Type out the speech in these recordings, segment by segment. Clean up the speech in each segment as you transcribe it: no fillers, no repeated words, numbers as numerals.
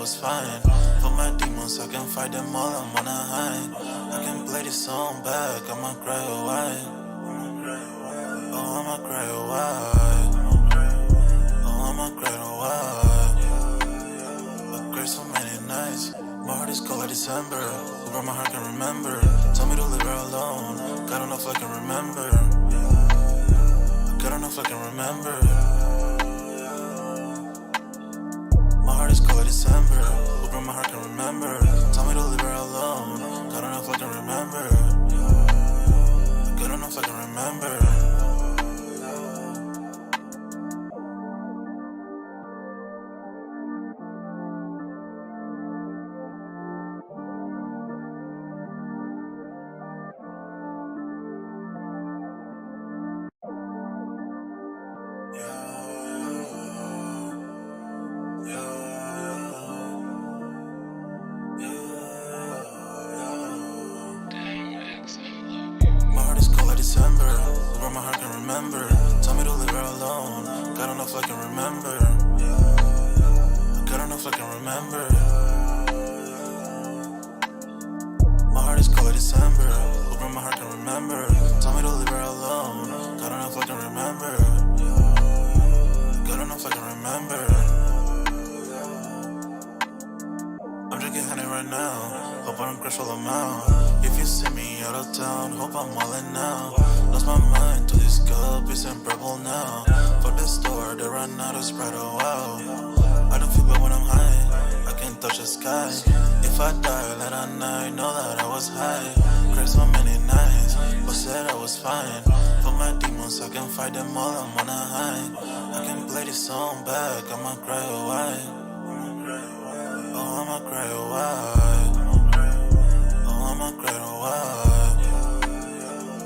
was fine. For my demons, I can fight them all, I'm on a high. I can play this song back, I'ma cry a while. Oh, I'ma cry a while. Oh, I'ma cry a while. I cried so many nights. My heart is cold like December. Over my heart can remember. Tell me to leave her alone. God don't know if I can remember. God don't know if I can remember. My heart is cold like December. Over my heart can remember. Tell me to leave her alone. God don't know if I can remember. God don't know if I can remember. My heart is cold like December. Over my heart can remember. Tell me to leave her alone. God don't know if I can remember. God don't know if I can remember. My heart is cold like December. Over my heart can remember. Tell me to leave her alone. God don't know if I can remember. God don't know if I can remember. I'm drinking honey right now. Hope I don't crash all I'm out. If you see me out of town, hope I'm wildin' now. Lost my mind to this cup, it's in purple now. For the store, they run out of Sprite, oh wow. I don't feel bad when I'm high, I can't touch the sky. If I die late at night, know that I was high. Cried so many nights, but said I was fine. For my demons, I can fight them all, I'm on a high. I can play this song back, I'ma cry a while. Oh, I'ma cry a while. Oh, I'ma cry a while.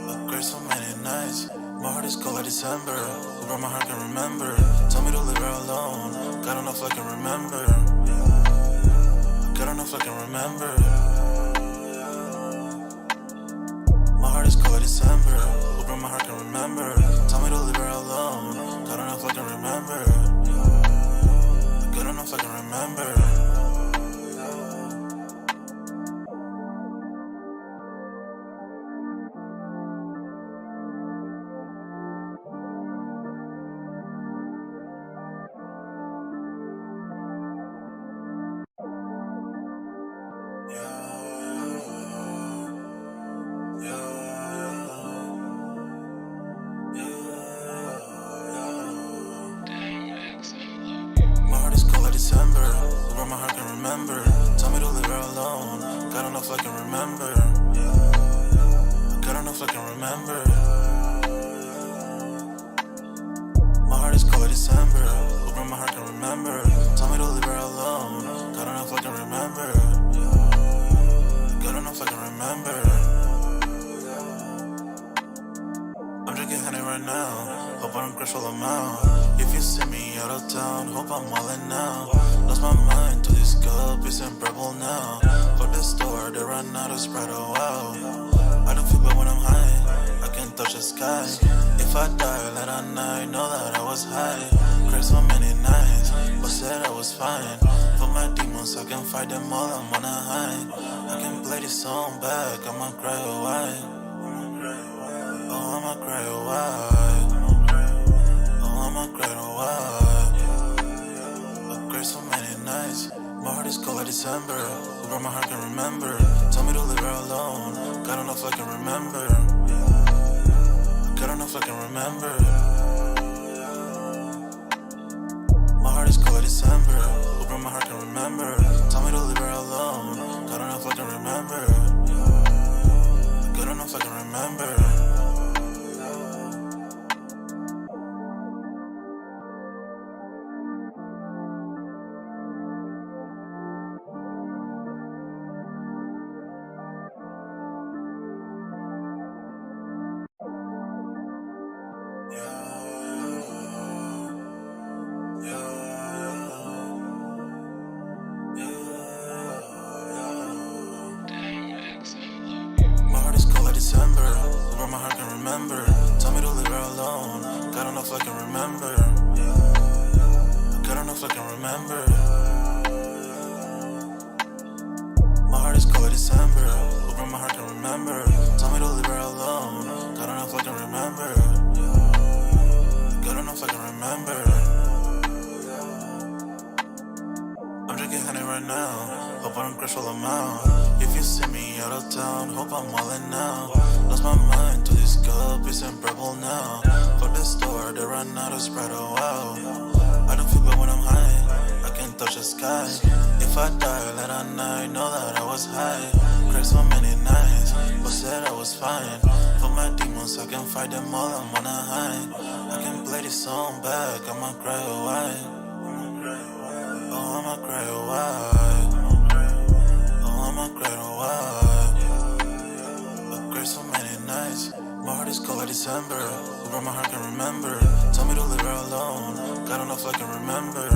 I cried so many nights. My heart is cold like December. Over my heart can remember. Tell me to leave her alone. God don't know if I can remember. God don't know if I can remember. My heart is cold like December. Over my heart can remember. Tell me to leave her alone. God don't know if I can remember. God don't know if I can remember. My heart is cold like December. Over my heart can remember. Tell me to leave her alone. God don't know if I can remember. God don't know if I can remember. My heart is cold like December. Over my heart can remember. Tell me to leave her alone. God don't know if I can remember. God don't know if I can remember. I'm drinking honey right now. Hope I don't crash all I'm out. If you see me out of town, hope I'm wildin' now. Lost my mind to this cup, it's in purple now. For the store, they run out of Sprite, oh wow. I don't feel bad when I'm high, I can't touch the sky. If I die late at night, know that I was high. Cried so many nights, but said I was fine. For my demons, I can fight them all, I'm on a high. I can play this song back, I'ma cry a while. Oh, I'ma cry a while. Oh, I'ma cry a while. I cried so many nights. My heart is cold like December. Over my heart can remember. Tell me to leave her alone. God don't know if I can remember. God don't know if I can remember. My heart is cold like December. Over my heart can remember. Tell me to leave her alone. God don't know if I can remember. God don't know if I can remember. My heart is cold like December. Over my heart can remember. Tell me to leave her alone. God don't know if I can remember. God don't know if I can remember. remember. Tell me to leave her alone. God, I don't know if I can remember. God, I don't know if I can remember. I'm drinking honey right now. Hope I don't crash all amount. If you see me out of town, hope I'm wildin' now. Lost my mind to this cup, it's unbearable now. Fuck the store, they run out of Sprite, oh wow. I don't feel bad when I'm high, I can't touch the sky. If I die late at night, know that I was high. Cried so many nights, but said I was fine. For my demons, I can fight them all, I'm on a high. I can play this song back, I'ma cry a while. Oh, I'ma cry a while. Oh, I'ma cry a while. I cried so many nights. My heart is cold like December. Where my heart can remember. Tell me to leave her alone. God, I don't know if I can remember.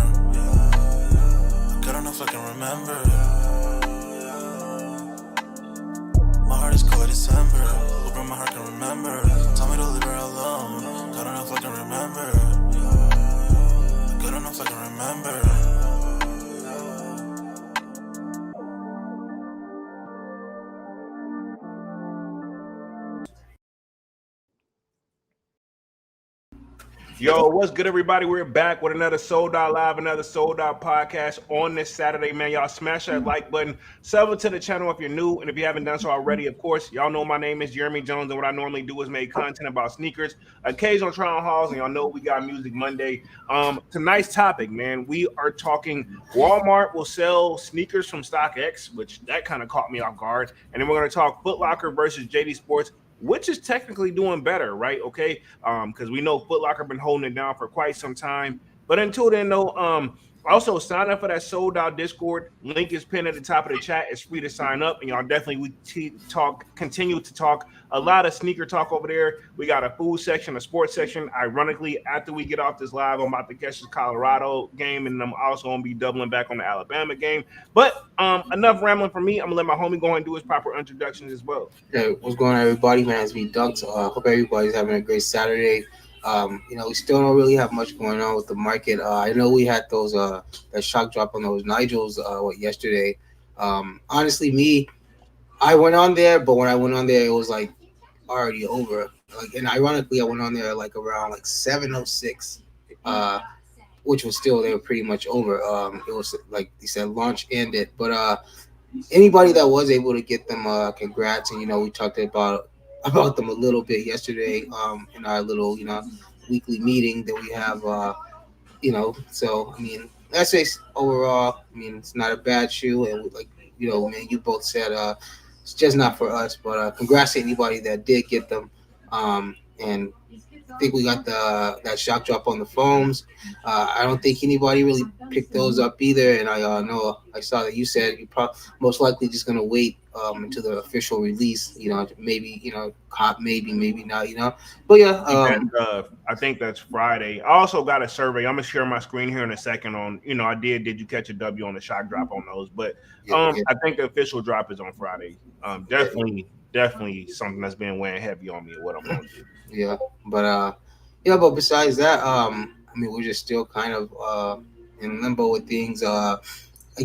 God, I don't know if I can remember. My heart is cold like December. Where my heart can remember. Tell me to leave her alone. God, I don't know if I can remember. God, I don't know if I can remember. Yo, what's good, everybody? We're back with another Sold Out Live, another Sold Out podcast on this Saturday, man. Y'all smash that like button, sub to the channel if you're new, and if you haven't done so already, of course, y'all know my name is Jeremy Jones, and what I normally do is make content about sneakers, occasional trial hauls, and y'all know we got Music Monday. Tonight's topic, man, we are talking Walmart will sell sneakers from StockX, which that kind of caught me off guard, and then we're going to talk Foot Locker versus JD Sports, which is technically doing better, right? Okay, because we know Foot Locker been holding it down for quite some time. But until then, though, also sign up for that Sold Out Discord. Link is pinned at the top of the chat. It's free to sign up, and y'all definitely continue to talk a lot of sneaker talk over there. We got a food section, a sports section. Ironically, after we get off this live, I'm about to catch this Colorado game, and I'm also gonna be doubling back on the Alabama game. But enough rambling from me. I'm gonna let my homie go ahead and do his proper introductions as well. Hey, what's going on, everybody? Man, it's me, Dunk. Hope everybody's having a great Saturday. We still don't really have much going on with the market. I know we had those that shock drop on those Nigels yesterday. Honestly, I went on there, but when I went on there, it was like already over. And ironically, I went on there like around like 7:06, which was still they were pretty much over. It was like you said, launch ended, but anybody that was able to get them, congrats. And we talked about them a little bit yesterday in our little weekly meeting that we have. So I mean, that's it overall. I mean, it's not a bad shoe, and like man, you both said it's just not for us. But congrats to anybody that did get them. And I think we got that shock drop on the foams. I don't think anybody really picked those up either. And I know I saw that you said you probably most likely just gonna wait until the official release. Maybe cop, maybe not. But yeah, I think that's Friday. I also got a survey. I'm gonna share my screen here in a second on, I did you catch a W on the shock drop on those? But yeah, I think the official drop is on Friday. yeah, Definitely something that's been weighing heavy on me and what I'm gonna do. yeah. But besides that, I mean, we're just still kind of in limbo with things. I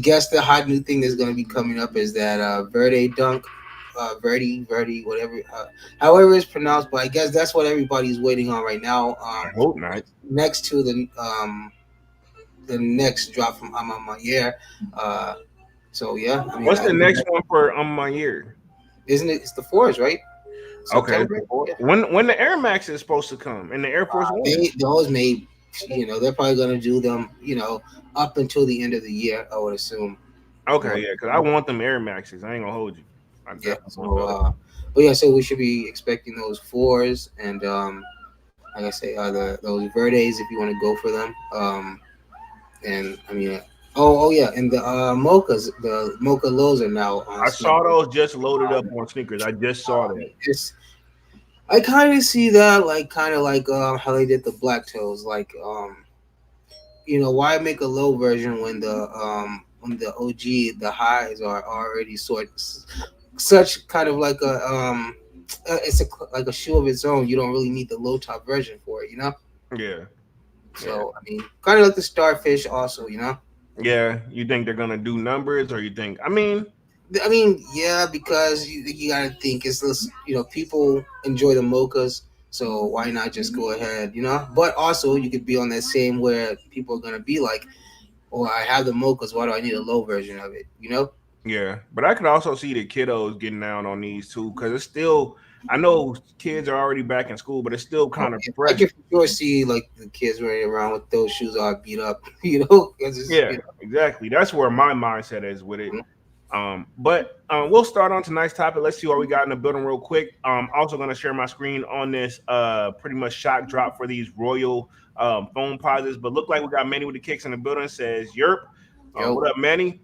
guess the hot new thing that's going to be coming up is that Verde dunk, Verdi, whatever, however it's pronounced. But I guess that's what everybody's waiting on right now. I hope not. Next to the next drop from Amamayer. So yeah, I mean, What's the next one for my year? isn't it? It's the fours, right? Okay. September. Yeah. When the Air Max is supposed to come and the Air Force One? Those may, they're probably going to do them, up until the end of the year. I would assume. Okay, yeah, because I want them Air Maxes. I ain't gonna hold you. I Yeah. definitely want So, those. but yeah, so we should be expecting those fours and like I say, those Verdes if you want to go for them. And I mean, oh yeah, and the mochas, the mocha lows are now on. I saw sneakers. those just loaded up on sneakers. I just saw that. It's I kind of see that like kind of like how they did the black toes, like why make a low version when the OG the highs are already such kind of like a it's like a shoe of its own. You don't really need the low top version for it. Yeah, yeah, So I mean, kind of like the starfish, also. yeah. You think they're gonna do numbers, or you think? I mean, I mean, yeah, because you gotta think it's this. People enjoy the mochas, so why not just go ahead, But also, you could be on that same where people are gonna be like, "Oh, I have the mochas. Why do I need a low version of it?" Yeah, but I could also see the kiddos getting down on these too because it's still. I know kids are already back in school, but it's still Oh, kind of yeah. I fresh. can for sure see like the kids running around with those shoes all beat up, 'cause Yeah, exactly. That's where my mindset is with it. Mhm. But we'll start on tonight's topic. Let's see what we got in the building real quick. Also going to share my screen on this pretty much shock drop for these Royal phone posits. But look like we got Manny with the kicks in the building. Says Yerp. Yo, What up, Manny?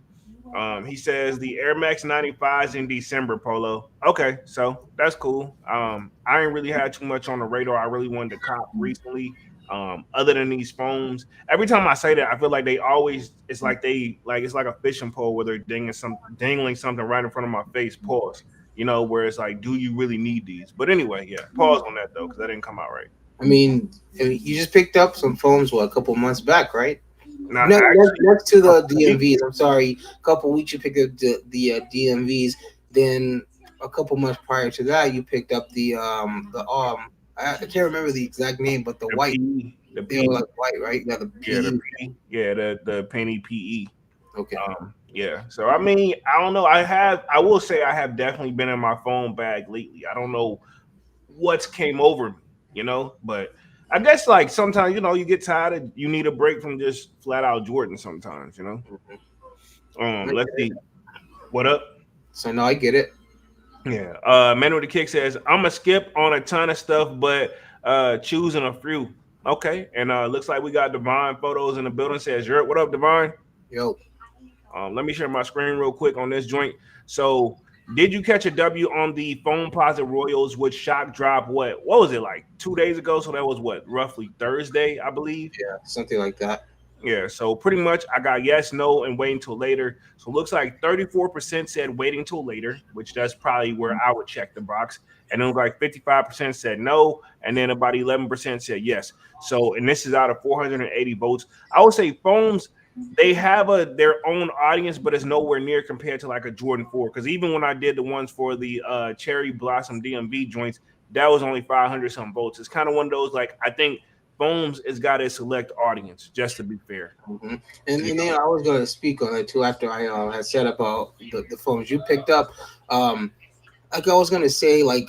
He says the Air Max 95s in December, Polo. Okay, so that's cool. I ain't really had too much on the radar. I really wanted to cop recently. Other than these phones, every time I say that, I feel like they always it's like a fishing pole where they're dangling something right in front of my face. Pause. Where it's like, do you really need these? But anyway, yeah, pause on that though, because that didn't come out right. I mean, you just picked up some phones a couple months back, right? Now, Next to the actually, DMVs. I'm sorry, a couple weeks you picked up the DMVs. Then a couple months prior to that, you picked up I can't remember the exact name, but the the white. P, the They were P, like white, right? Yeah, the yeah, the PE. P, yeah, the penny PE. Okay. Yeah. So I mean, I don't know. I will say I have definitely been in my phone bag lately. I don't know what's came over me, but I guess like sometimes, you get tired of you need a break from just flat out Jordan sometimes. I Let's get it. see. What up? So now I get it. Yeah. Man with the kick says, I'm gonna skip on a ton of stuff, but choosing a few. Okay. And looks like we got Divine photos in the building. Says, what up, Divine? Yo, Let me share my screen real quick on this joint. So, did you catch a W on the phone posit Royals with shock drop? What was it like 2 days ago? So that was what roughly Thursday, I believe. yeah, something like that. Yeah, so pretty much I got yes, no, and waiting till later. So it looks like 34% said waiting till later, which that's probably where I would check the box. And then like 55% said no, and then about 11% said yes. So, and this is out of 480 votes. I would say phones, they have their own audience, but it's nowhere near compared to like a Jordan 4. Because even when I did the ones for the Cherry Blossom DMV joints, that was only 500 some votes. It's kind of one of those like I think Phones has got a select audience, just to be fair. hmm And, You and then I was going to speak on it too after I had said about the phones you picked up. Like I was going to say, like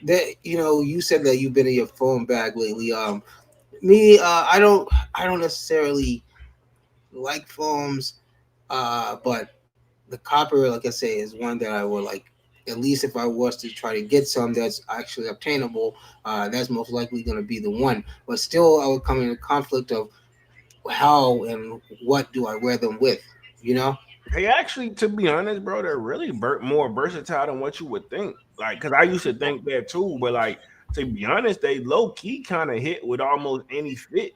that, you said that you've been in your phone bag lately. Me, I don't necessarily like phones, but the copper, like I say, is one that I would like. At least if I was to try to get some that's actually obtainable, that's most likely going to be the one. But still, I would come in a conflict of how and what do I wear them with, you know? They actually, to be honest, bro, they're really more versatile than what you would think. Like, cause I used to think that too, but like to be honest, they low key kind of hit with almost any fit.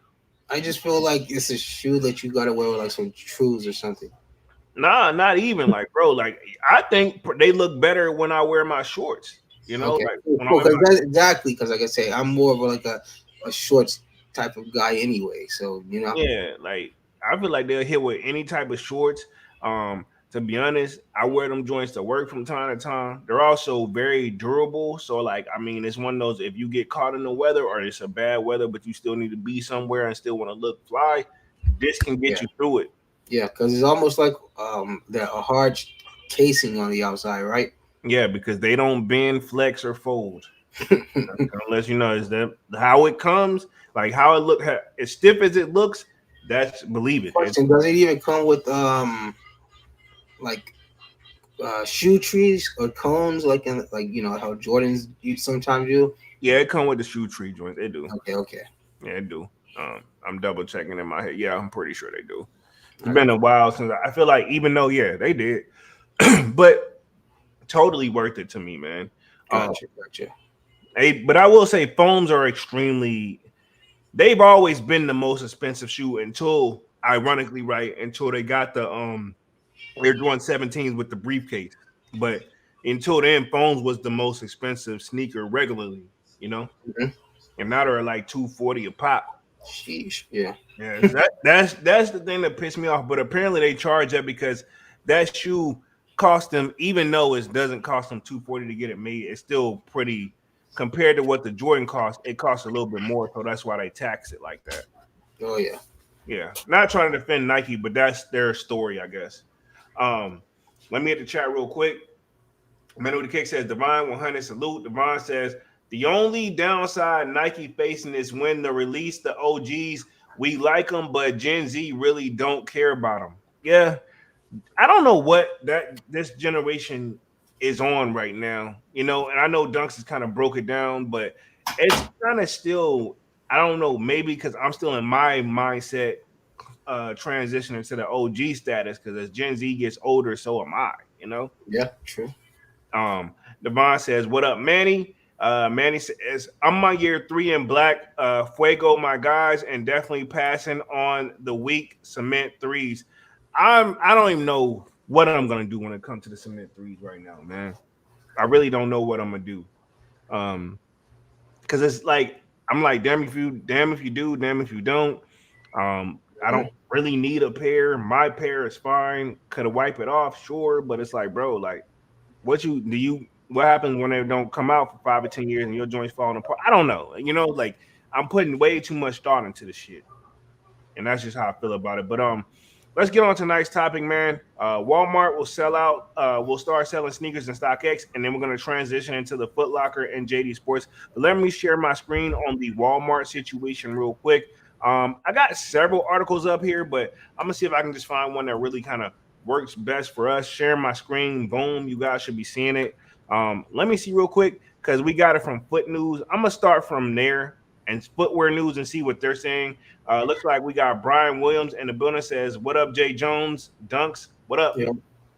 I just feel like it's a shoe that you got to wear with like some shoes or something. Nah, not even like, bro. Like, I think they look better when I wear my shorts. Okay, Like cool. when I wear Because my that's exactly because, like I say, I'm more of like a shorts type of guy anyway. So Yeah, like I feel like they'll hit with any type of shorts. To be honest, I wear them joints to work from time to time. They're also very durable. So, like, I mean, it's one of those if you get caught in the weather or it's a bad weather, but you still need to be somewhere and still want to look fly, this can get yeah, you through it. yeah, because it's almost like a hard casing on the outside, right? Yeah, because they don't bend, flex, or fold. Unless you know is that how it comes, like how it look, as stiff as it looks. That's believe it. Question: does it even come with like shoe trees or cones, like in like how Jordans you sometimes do? Yeah, it come with the shoe tree joints. They do. Okay, okay, Yeah, it do. I'm double checking in my head. Yeah, I'm pretty sure they do. It's I got, been a while since I feel like even though yeah they did, but totally worth it to me, man. Um, gotcha. but I will say foams are extremely. They've always been the most expensive shoe until, ironically, right until they got the Air Jordan 17s with the briefcase. But until then, foams was the most expensive sneaker regularly. You know, Mhm. and now they're like 240 a pop. Sheesh, yeah. Yeah, so that's the thing that pissed me off. But apparently they charge that because that shoe cost them, even though it doesn't cost them 240 to get it made, it's still pretty compared to what the Jordan cost. It costs a little bit more, so that's why they tax it like that. Oh yeah. Yeah, not trying to defend Nike, but that's their story, I guess. Um, Let me hit the chat real quick. Man with the Kick says Divine 100 salute. Divine says the only downside Nike facing is when the release the OGs. We like them, but Gen Z really don't care about them. Yeah, I don't know what that this generation is on right now, and I know Dunks has kind of broke it down, but it's kind of still, I don't know, maybe because I'm still in my mindset transitioning to the OG status because as Gen Z gets older, so am I. Yeah, true. Devon says, "What up, Manny?" Manny says, "I'm my year 3 in black. Fuego, my guys, and definitely passing on the weak cement threes. I don't even know what I'm gonna do when it comes to the cement threes right now, man. I really don't know what I'm gonna do. Um, because it's like I'm like, damn if you do, damn if you don't. I don't really need a pair. My pair is fine. Could have wipe it off, sure, but it's like, bro, like, what happens when they don't come out for 5 or 10 years and your joints falling apart? I don't know. Like I'm putting way too much thought into the shit. And that's just how I feel about it. But let's get on to tonight's topic, man. Walmart will sell out. We'll start selling sneakers in StockX, and then we're going to transition into the Foot Locker and JD Sports. But let me share my screen on the Walmart situation real quick. I got several articles up here, but I'm gonna see if I can just find one that really kind of works best for us. Sharing my screen, boom, you guys should be seeing it. Let me see real quick because we got it from Foot News. I'm gonna start from there and Footwear News and see what they're saying. Looks like we got Brian Williams in the building. Says, "What up, Jay Jones? Dunks, what up? Yeah.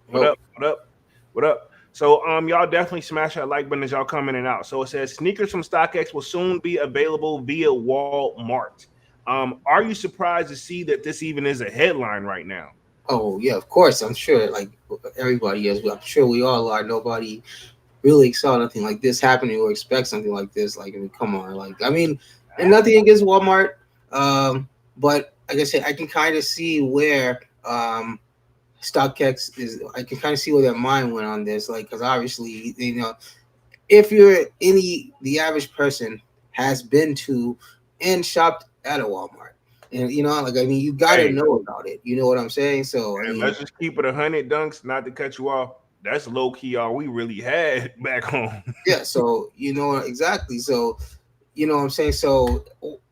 What up? What up? What up?" So, y'all definitely smash that like button as y'all come in and out. So it says sneakers from StockX will soon be available via Walmart. Are you surprised to see that this even is a headline right now? Oh yeah, of course. I'm sure like everybody is. I'm sure we all are. Nobody really saw nothing like this happening or expect something like this. Like, I mean, come on. Like, I mean, and nothing against Walmart. But like I said, I can kind of see where StockX is. I can kind of see where their mind went on this. Like, because obviously, if you're the average person has been to and shopped at a Walmart. And like I mean, you got to Hey, know about it. You know what I'm saying? So I and mean, let's just keep it 100 dunks, not to cut you off. That's low key all we really had back home. yeah. So exactly. So what I'm saying. So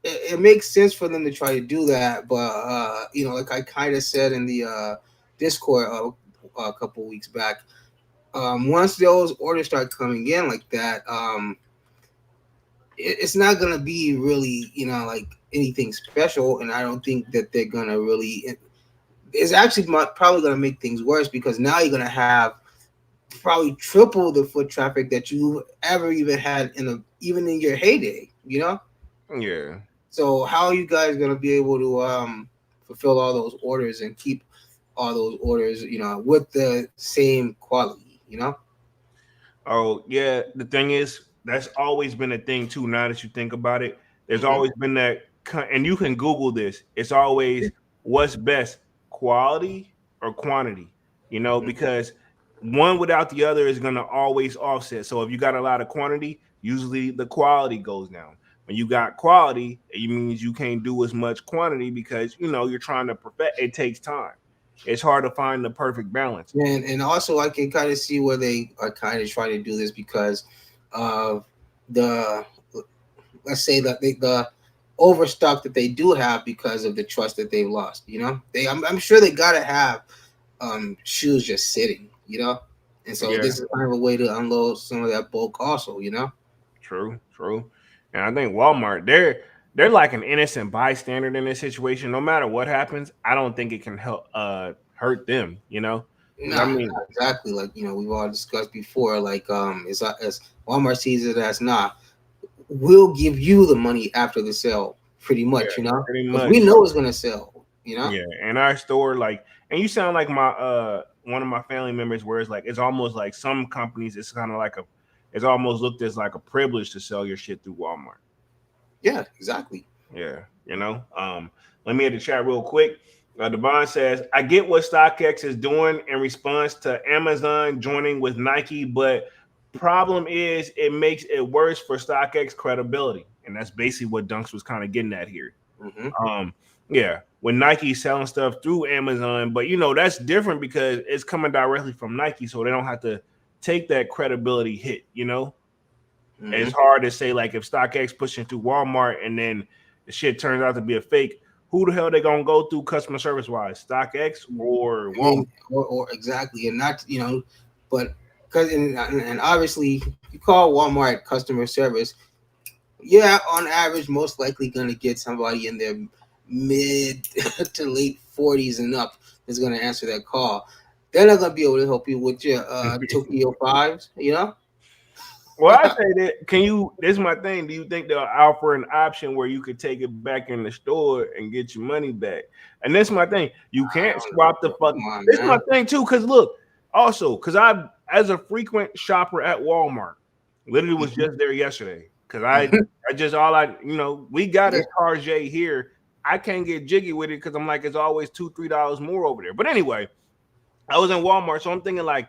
it makes sense for them to try to do that, but like I kind of said in the Discord a couple weeks back, once those orders start coming in like that, it's not gonna be really like anything special, and I don't think that they're gonna really. It's actually probably gonna make things worse because now you're gonna have probably triple the foot traffic that you ever even had even in your heyday. Yeah. So how are you guys gonna be able to fulfill all those orders and keep all those orders, with the same quality? Oh, yeah. The thing is, that's always been a thing too. Now that you think about it, there's Mm-hmm. always been that, and you can Google this. It's always what's best, quality or quantity. Because one without the other is going to always offset. So if you got a lot of quantity, usually the quality goes down. When you got quality, it means you can't do as much quantity because you're trying to perfect. It takes time. It's hard to find the perfect balance. And also I can kind of see where they are kind of trying to do this because of the let's say that the overstock that they do have because of the trust that they've lost. I'm sure they gotta have shoes just sitting. And so Yeah. this is kind of a way to unload some of that bulk also. True, true. And I think Walmart, they're like an innocent bystander in this situation. No matter what happens, I don't think it can help hurt them. Because I Nah, mean, not exactly. Like we've all discussed before. Like as Walmart sees it as we'll give you the money after the sale, pretty yeah, much. pretty Because we much. know it's gonna sell. Yeah. And our store, like, and you sound like my one of my family members where it's like it's almost like some companies, it's kind of like it's almost looked as like a privilege to sell your shit through Walmart. Yeah, exactly. Yeah. Let me hit the chat real quick. Devon says, I get what StockX is doing in response to Amazon joining with Nike, but problem is it makes it worse for StockX credibility. And that's basically what Dunks was kind of getting at here. Mm-hmm. Um, yeah, when Nike's selling stuff through Amazon, but that's different because it's coming directly from Nike, so they don't have to take that credibility hit. Mm-hmm. It's hard to say like if StockX pushing through Walmart and then the shit turns out to be a fake, who the hell they gonna go through customer service wise? StockX or And Walmart? then, or exactly, and not but because and obviously you call Walmart customer service, yeah, on average, most likely gonna get somebody in their mid to late 40s and up that's gonna answer that call. They're not gonna be able to help you with your Tokyo fives, Well, I say that. Can you? This is my thing. Do you think they'll offer an option where you could take it back in the store and get your money back? And that's my thing. You I can't don't know, swap the bro. fuck. Come on, This is my man. thing too. Because look, also, because I, as a frequent shopper at Walmart, literally was just there yesterday. Because I just all we got Yeah, is Tarjay here. I can't get jiggy with it because I'm like it's always $2-3 more over there. But anyway, I was in Walmart, so I'm thinking like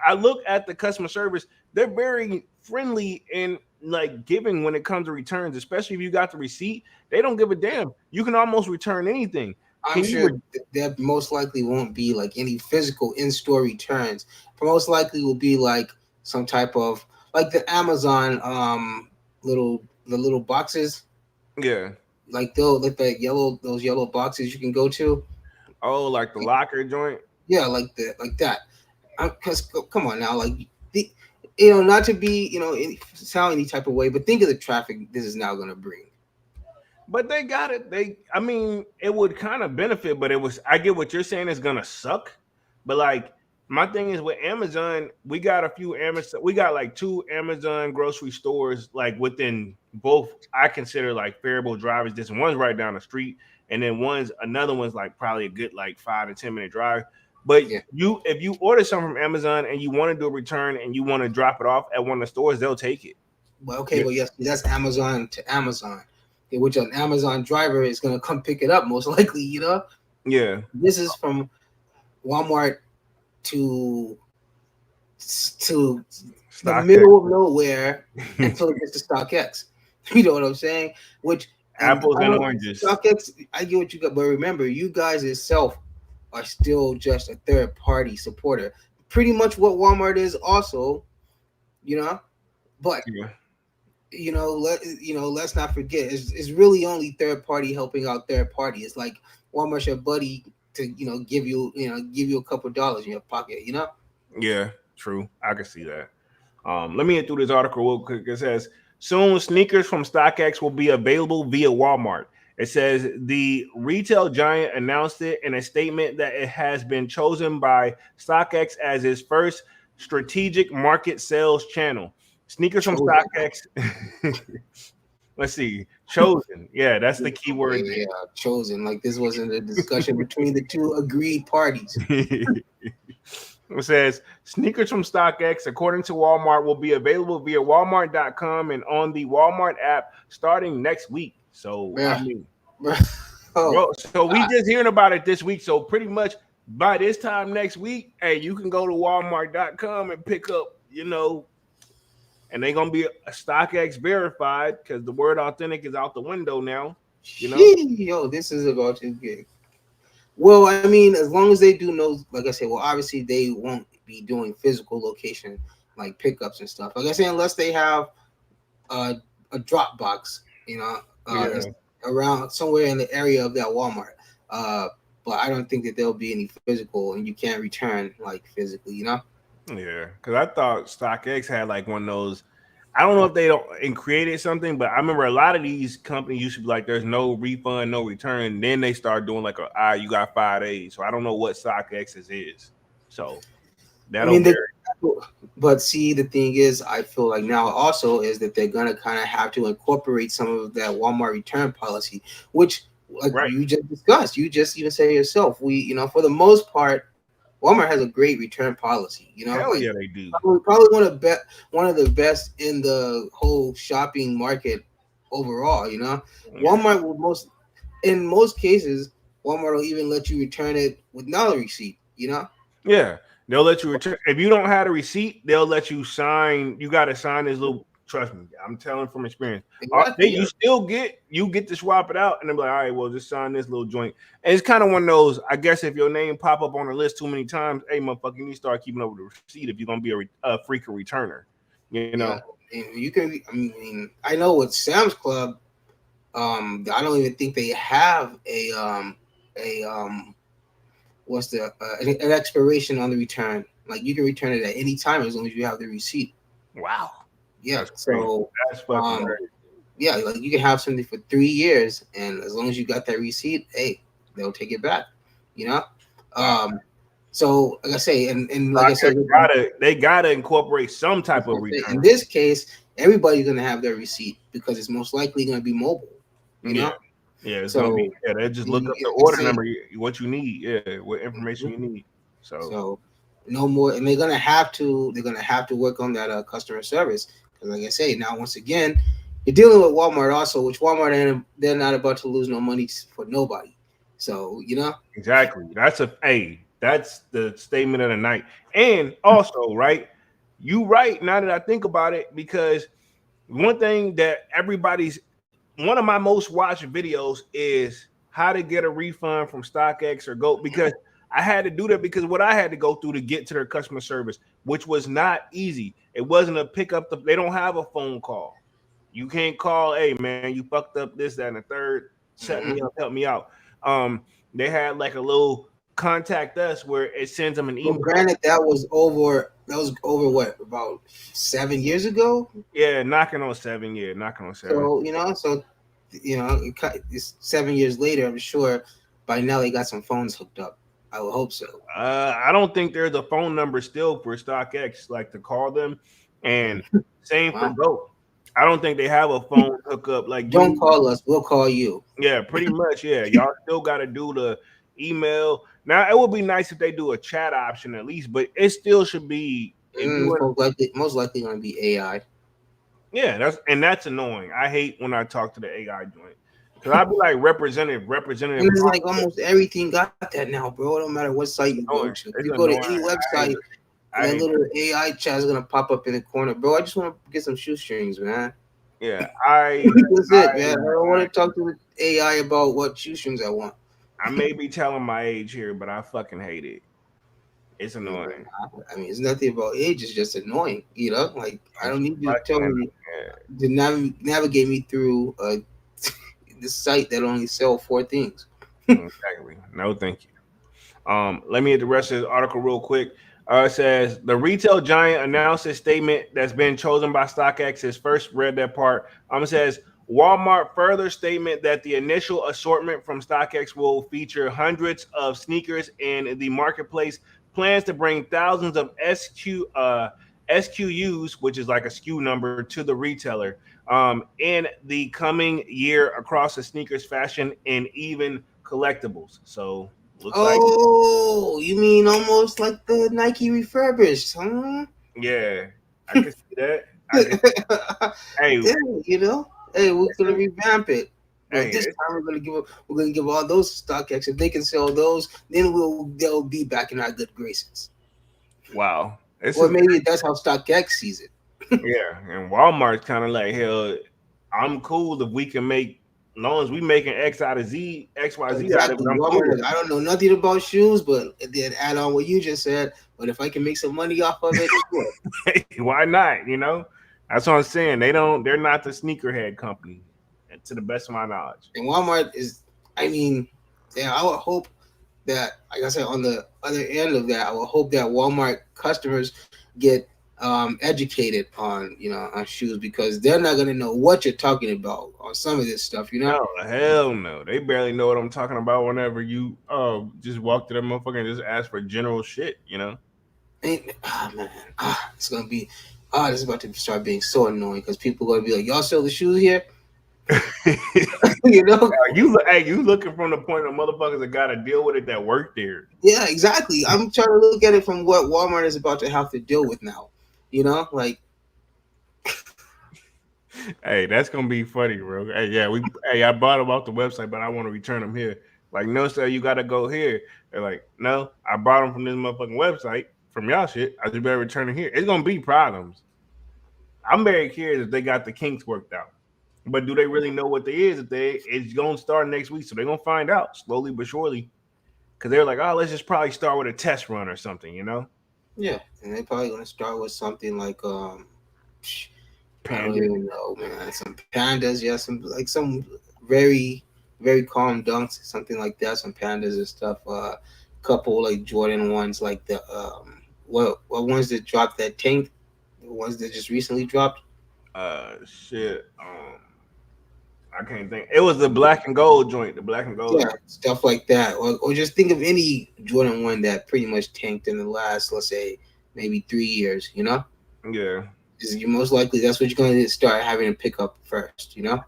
I look at the customer service. They're very friendly and like giving when it comes to returns, especially if you got the receipt. They don't give a damn. You can almost return anything. I'm Can you? sure there most likely won't be like any physical in-store returns. Most likely will be like some type of like the Amazon little boxes, Yeah. like those yellow boxes you can go to. Oh, like the locker joint. Yeah, like that. Because come on now, like the not to be sound any type of way, but think of the traffic this is now going to bring. But they got it. I mean, it would kind of benefit, but it was. I get what you're saying is gonna suck, but like my thing is with Amazon, we got a few Amazon. We got like two Amazon grocery stores like within both. I consider like favorable drivers. This one's right down the street, and then another one's like probably a good like 5 to 10 minute drive. But Yeah. if you order something from Amazon and you want to do a return and you want to drop it off at one of the stores, they'll take it. Well, okay, well, yes, that's Amazon to Amazon, okay, which an Amazon driver is going to come pick it up most likely. Yeah, This is from Walmart to to the stock middle of nowhere until it gets to StockX. You know what I'm saying? Which and apples I and don't oranges. StockX. I get what you got, but remember, you guys itself are still just a third party supporter. Pretty much what Walmart is also, you know. But Yeah. let's not forget, it's really only third party helping out third party. It's like Walmart's your buddy to give you a couple dollars in your pocket. Yeah, true. I can see that. Let me get through this article real quick. It says soon sneakers from StockX will be available via Walmart. It says the retail giant announced it in a statement that it has been chosen by StockX as its first strategic market sales channel. Sneakers from Chosen. StockX. Let's see. Chosen. Yeah, that's the key word Yeah, chosen. Like this wasn't a discussion between the two agreed parties. there. It says sneakers from StockX, according to Walmart, will be available via Walmart.com and on the Walmart app starting next week. So I Yeah. mean, Oh, bro, so we just hearing about it this week. So pretty much by this time next week, hey, you can go to Walmart.com and pick up, and they're gonna be a StockX verified because the word authentic is out the window now. yo, this is about to get. Well, I mean, as long as they do know, like I said, well, obviously they won't be doing physical location like pickups and stuff. Like I said, unless they have a drop box, Yeah. around somewhere in the area of that Walmart. Uh, but I don't think that there'll be any physical, and you can't return like physically. Yeah, because I thought StockX had like one of those. I don't know if they don't and created something, but I remember a lot of these companies used to be like, "There's no refund, no return." Then they start doing like, you got 5 days." So I don't know what StockX's is. So I that'll mean, vary. but see, the thing is, I feel like now also is that they're gonna kind of have to incorporate some of that Walmart return policy, which, like Right? you just discussed, you just even say yourself, for the most part, Walmart has a great return policy. Hell Like yeah, they do. probably one of the best in the whole shopping market overall. Yeah, Walmart will in most cases, Walmart will even let you return it with no receipt. You know. Yeah, they'll let you return. If you don't have a receipt, they'll let you sign. You got to sign this little. Trust me, I'm telling from experience. Exactly. You still get to swap it out, and they're like, all right, well, just sign this little joint. And it's kind of one of those. I guess if your name pop up on the list too many times, hey, motherfucker, you need to start keeping up with the receipt if you're gonna be a freaking returner. You know. Yeah. And you can. I mean, I know with Sam's Club, I don't even think they have a what's the an expiration on the return. Like you can return it at any time as long as you have the receipt. Wow, Yeah. that's crazy. So That's fucking um, crazy. yeah, like you can have something for 3 years, and as long as you got that receipt, hey, they'll take it back. You know. Wow. So like I say, and like I StockX said, they gotta incorporate some type of in return. this case, everybody's gonna have their receipt because it's most likely gonna be mobile. You Yeah. know. Yeah, it's gonna be. So Yeah, they just look up the it's order safe. number, what you need. Yeah, what information you need. So So no more, and they're gonna have to. They're gonna have to work on that customer service because, like I say, now once again, you're dealing with Walmart also, which Walmart they're not about to lose no money for nobody. So you know, exactly. That's the statement of the night. And also, right, you right now that I think about it, because one thing that everybody's one of my most watched videos is how to get a refund from StockX or Go, because I had to do that because what I had to go through to get to their customer service, which was not easy. It wasn't a pick up they don't have a phone call. You can't call, hey man, you fucked up this, that, and the third. Set me up, help me out. They had like a little contact us where it sends them an well, email. granted, that was over. That was over what about 7 years ago. Yeah, knocking on 7. Yeah, knocking on 7. So it's 7 years later. I'm sure by now they got some phones hooked up. I would hope so. I don't think there's a phone number still for StockX, like to call them, and same for Wow. Go. I don't think they have a phone hookup like Don't you. call us. We'll call you. Yeah, pretty much. Yeah, y'all still got to do the email. Now it would be nice if they do a chat option at least, but it still should be if you. Most likely going to be AI. Yeah, that's annoying. I hate when I talk to the AI joint because I'd be like representative. And it's like almost everything got that now, bro. It don't matter what site you go Annoying. to. If It's you go to annoying. any website, I that hate little AI chat is gonna pop up in the corner, bro. I just want to get some shoestrings, man. Yeah, That's it, man. I don't want to talk to the AI about what shoestrings I want. I may be telling my age here, but I fucking hate it. It's Mm, annoying. I mean, it's nothing about age. It's just annoying, you know. Like I It's don't need you to tell fucking me annoying. to navigate me through this site that only sell four things. Exactly. No, thank you. Let me hit the rest of this article real quick. It says the retail giant announced a statement that's been chosen by StockX. His first read that part. It says Walmart further statement that the initial assortment from StockX will feature hundreds of sneakers in the marketplace. Plans to bring thousands of SQUs, which is like a SKU number, to the retailer in the coming year across the sneakers, fashion, and even collectibles. So looks like Oh, you mean almost like the Nike refurbished, huh? yeah, I can see that. I can. Hey, Yeah, hey, we're gonna revamp it, but hey, this time we're gonna give all those to StockX. If they can sell those, then they'll be back in our good graces. wow. This Or is maybe that's how StockX sees it. yeah, and Walmart's kind of like hell. I'm cool if we can make, as long as we making X out of Z, XYZ out of it. Exactly. I'm Walmart, cool. like, I don't know nothing about shoes, but it did add on what you just said. But if I can make some money off of it, sure. Why not? That's what I'm saying. They're not the sneakerhead company, to the best of my knowledge. And Walmart is, I mean, yeah, I would hope that, like I said, on the other end of that, I would hope that Walmart customers get educated on on shoes because they're not gonna know what you're talking about on some of this stuff. No, hell no. They barely know what I'm talking about whenever you just walk to that motherfucker and just ask for general shit. And, man, it's gonna be this is about to start being so annoying because people are gonna be like, y'all sell the shoes here, you know? You looking from the point of motherfuckers that gotta deal with it that work there. Yeah, exactly. I'm trying to look at it from what Walmart is about to have to deal with now. Like Hey, that's gonna be funny, bro. Hey, yeah, I bought them off the website, but I want to return them here. Like, no, sir, you gotta go here. They're like, no, I bought them from this motherfucking website from y'all shit. I just better return it here. It's gonna be problems. I'm very curious if they got the kinks worked out. But do they really know what they is? If they it's gonna start next week, so they're gonna find out slowly but surely. Because they're like, oh, let's just probably start with a test run or something, you know? Yeah, and they're probably gonna start with something like I don't Panda. even know, man. Some pandas, yeah, some very very calm dunks, something like that. Some pandas and stuff. Couple like Jordan ones, like the what ones that dropped that tank, the ones that just recently dropped. Shit. I can't think. It was the black and gold joint. The black and gold Yeah, joint. stuff like that, or just think of any Jordan one that pretty much tanked in the last, let's say, maybe 3 years. You know, Yeah. is you most likely that's what you're going to start having to pick up first. You know.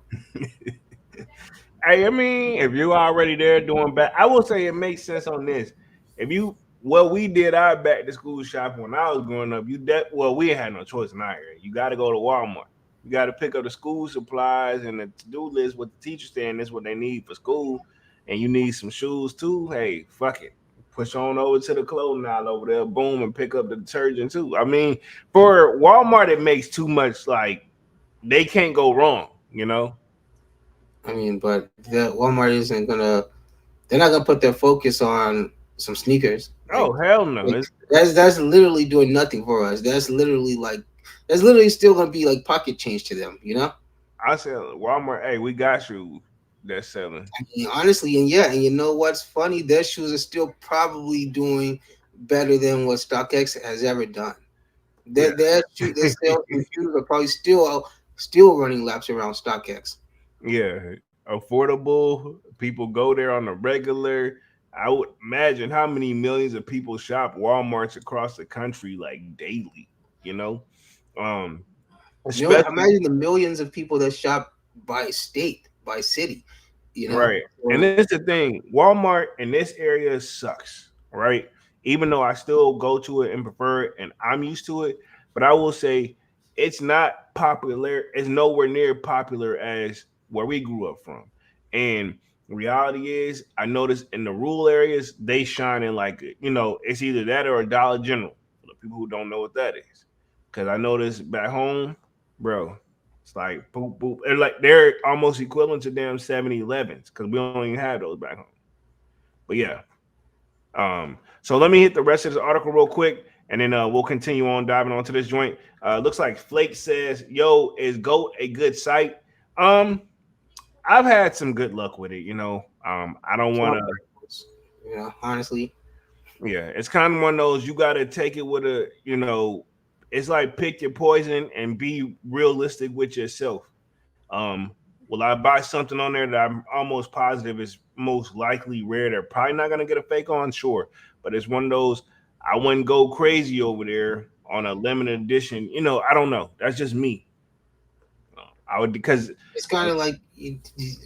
Hey, I mean, if you're already there doing back, I will say it makes sense on this. If you what we did our back to school shopping when I was growing up, well, we had no choice in our area. You got to go to Walmart. You got to pick up the school supplies and the to-do list. What the teacher saying is what they need for school, and you need some shoes too. Hey, fuck it, push on over to the clothing aisle over there, boom, and pick up the detergent too. I mean, for Walmart, it makes too much. Like they can't go wrong, you know. I mean, but the Walmart isn't gonna. They're not gonna put their focus on some sneakers. Oh hell no! Like that's literally doing nothing for us. That's literally still gonna be like pocket change to them. You know. I said Walmart. Hey, we got shoes that's selling. I mean, honestly, and yeah, and you know what's funny? Their shoes are still probably doing better than what StockX has ever done. Yeah, Their sales and shoes are probably still running laps around StockX. yeah. Affordable. People go there on a regular. I would imagine how many millions of people shop Walmarts across the country like daily. You know, um, especially Imagine the millions of people that shop by state, by city. You know, right. And so this is the thing. Walmart in this area sucks. Right. Even though I still go to it and prefer it, and I'm used to it, but I will say it's not popular. It's nowhere near popular as where we grew up from. And reality is, I noticed in the rural areas they shine in like it's either that or a Dollar General. For the people who don't know what that is, because I noticed back home, bro, it's like boop boop. They're almost equivalent to damn 7-Elevens because we don't even have those back home. But yeah, so let me hit the rest of this article real quick, and then we'll continue on diving onto this joint. Looks like Flake says, "Yo, is Goat a good site?" Um, I've had some good luck with it. I don't want to. honestly, Yeah, it's kind of one of those you got to take it with it's like pick your poison and be realistic with yourself. Um, will I buy something on there that I'm almost positive is most likely rare? They're probably not gonna get a fake on, sure, but it's one of those I wouldn't go crazy over there on a limited edition. I don't know. That's just me. I would because it's kind of like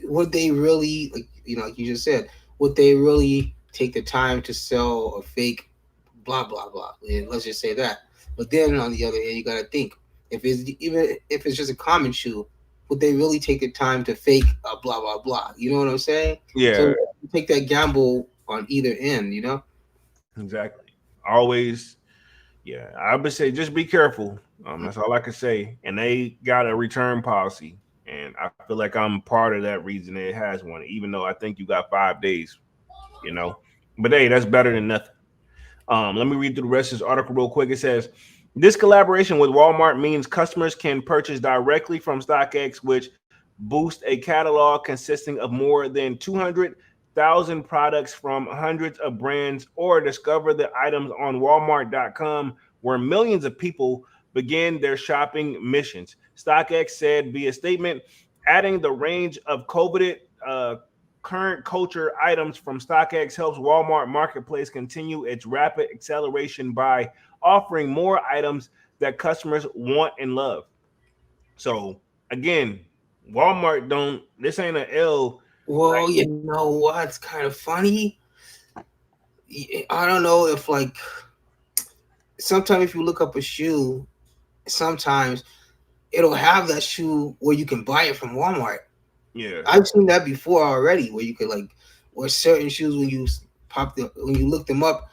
would they really like like you just said, would they really take the time to sell a fake blah blah blah? And let's just say that. But then on the other hand, you got to think if it's just a common shoe, would they really take the time to fake a blah blah blah? You know what I'm saying? So yeah, you take that gamble on either end. You know. exactly. Always, yeah. I would say just be careful. That's all I could say. And they got a return policy, and I feel like I'm part of that reason it has one, even though I think you got 5 days. You know, but hey, that's better than nothing. Let me read through the rest of this article real quick. It says this collaboration with Walmart means customers can purchase directly from StockX, which boosts a catalog consisting of more than 200,000 products from hundreds of brands, or discover the items on Walmart.com, where millions of people begin their shopping missions. StockX said via statement, adding the range of coveted current culture items from StockX helps Walmart Marketplace continue its rapid acceleration by offering more items that customers want and love. So again, Walmart don't. This ain't an L. Well, Like, you know what's kind of funny? I don't know if like sometimes if you look up a shoe, sometimes it'll have that shoe where you can buy it from Walmart. yeah, I've seen that before already, where you could like or certain shoes when you when you look them up,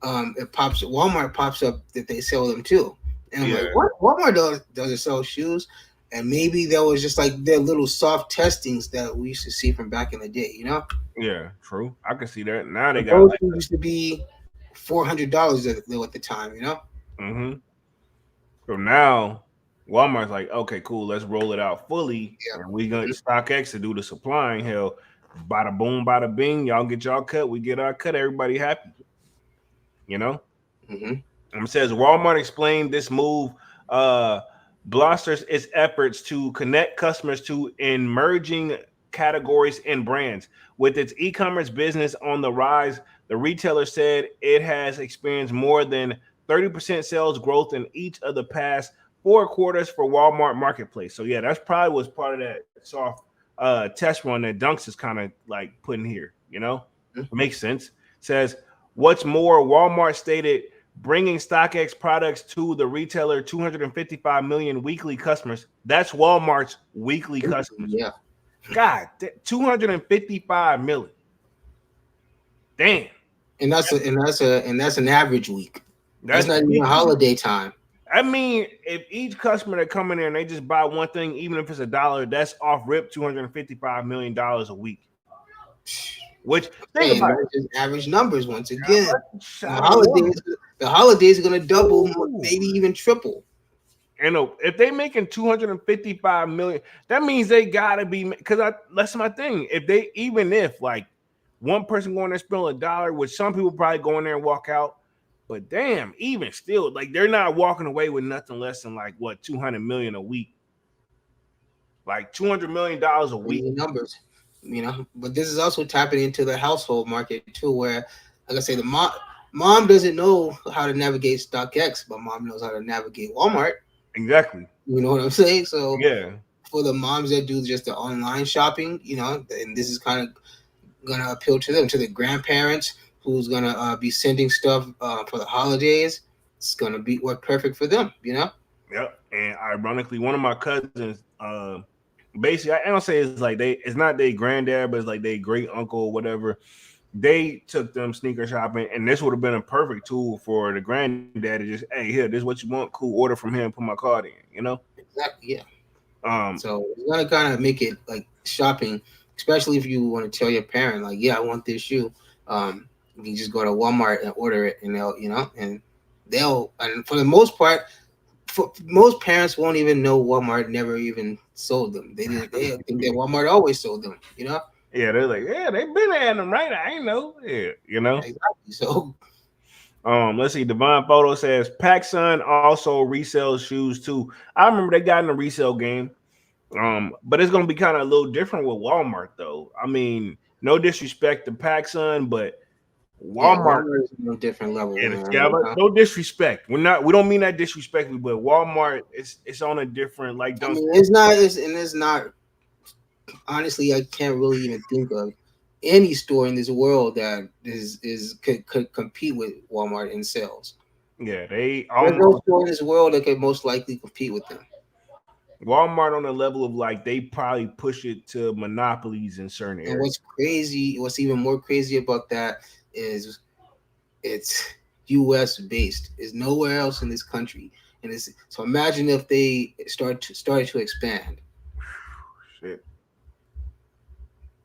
it pops Walmart pops up that they sell them too. And I'm like, Yeah, what? Walmart doesn't sell shoes. And maybe that was just like their little soft testings that we used to see from back in the day, you know? yeah, true. I can see that. Now they But got those like, shoes used to be $400 at the time, you know? mm-hmm. So now Walmart's like, okay, cool, let's roll it out fully, Yeah. and we gonna StockX to do the supplying. Hell, bada boom, bada bing, y'all get y'all cut, we get our cut, everybody happy, you know. Mm-hmm. It says Walmart explained this move blosters its efforts to connect customers to emerging categories and brands. With its e-commerce business on the rise, the retailer said it has experienced more than 30% sales growth in each of the past 4 quarters for Walmart Marketplace. So yeah, that's probably was part of that soft test run that Dunks is kind of like putting here. You know, makes sense. Says what's more, Walmart stated bringing StockX products to the retailer 255 million weekly customers. That's Walmart's weekly customers. Yeah. God, 255 million. Damn. And that's an average week. That's That's not even weekly. holiday time. I mean, if each customer that come in there and they just buy one thing, even if it's $1, that's off rip $255 million a week. Which think And about that's just average numbers once again. it. The Shot of water. holidays are gonna double, Ooh. maybe even triple. And if they making 255 million, that means they gotta be because that's my thing. If they even if like one person going there spend $1, which some people probably go in there and walk out, but damn, even still, like they're not walking away with nothing less than like what 200 million a week, like $200 million a week. Crazy numbers, But this is also tapping into the household market too, where, like I say, the mom doesn't know how to navigate StockX, but mom knows how to navigate Walmart. Exactly. You know what I'm saying? So Yeah. for the moms that do just the online shopping, and this is kind of gonna appeal to them, to the grandparents who's gonna be sending stuff for the holidays. It's gonna be work perfect for them, Yep. And ironically, one of my cousins, basically, I don't say it's like it's not their granddad, but it's like their great uncle or whatever. They took them sneaker shopping, and this would have been a perfect tool for the granddad to just, hey, here, this is what you want, cool, order from here and put my card in, you know? Exactly. Yeah. Um, So it's gonna kind of make it like shopping, especially if you want to tell your parent, like, yeah, I want this shoe. You can just go to Walmart and order it, and and for the most part, for most parents won't even know Walmart never even sold them. They think that Walmart always sold them. yeah, they're like, yeah, they've been at them, right? I ain't know. Yeah, you know? Yeah, exactly. So Let's see. Divine Photo says PacSun also resells shoes too. I remember they got in the resale game. But it's gonna be kind of a little different with Walmart though. I mean, no disrespect to PacSun, but yeah, Walmart Walmart is on a different level, yeah, man. but no disrespect. We don't mean that disrespectfully, but Walmart it's on a different like I don't mean, it's not. Honestly, I can't really even think of any store in this world that could compete with Walmart in sales. yeah, they There's no almost store in this world that could most likely compete with them. Walmart on the level of like they probably push it to monopolies in certain And areas. what's even more crazy about that is it's U.S. based. It's nowhere else in this country, and it's so imagine if they started to expand. Shit.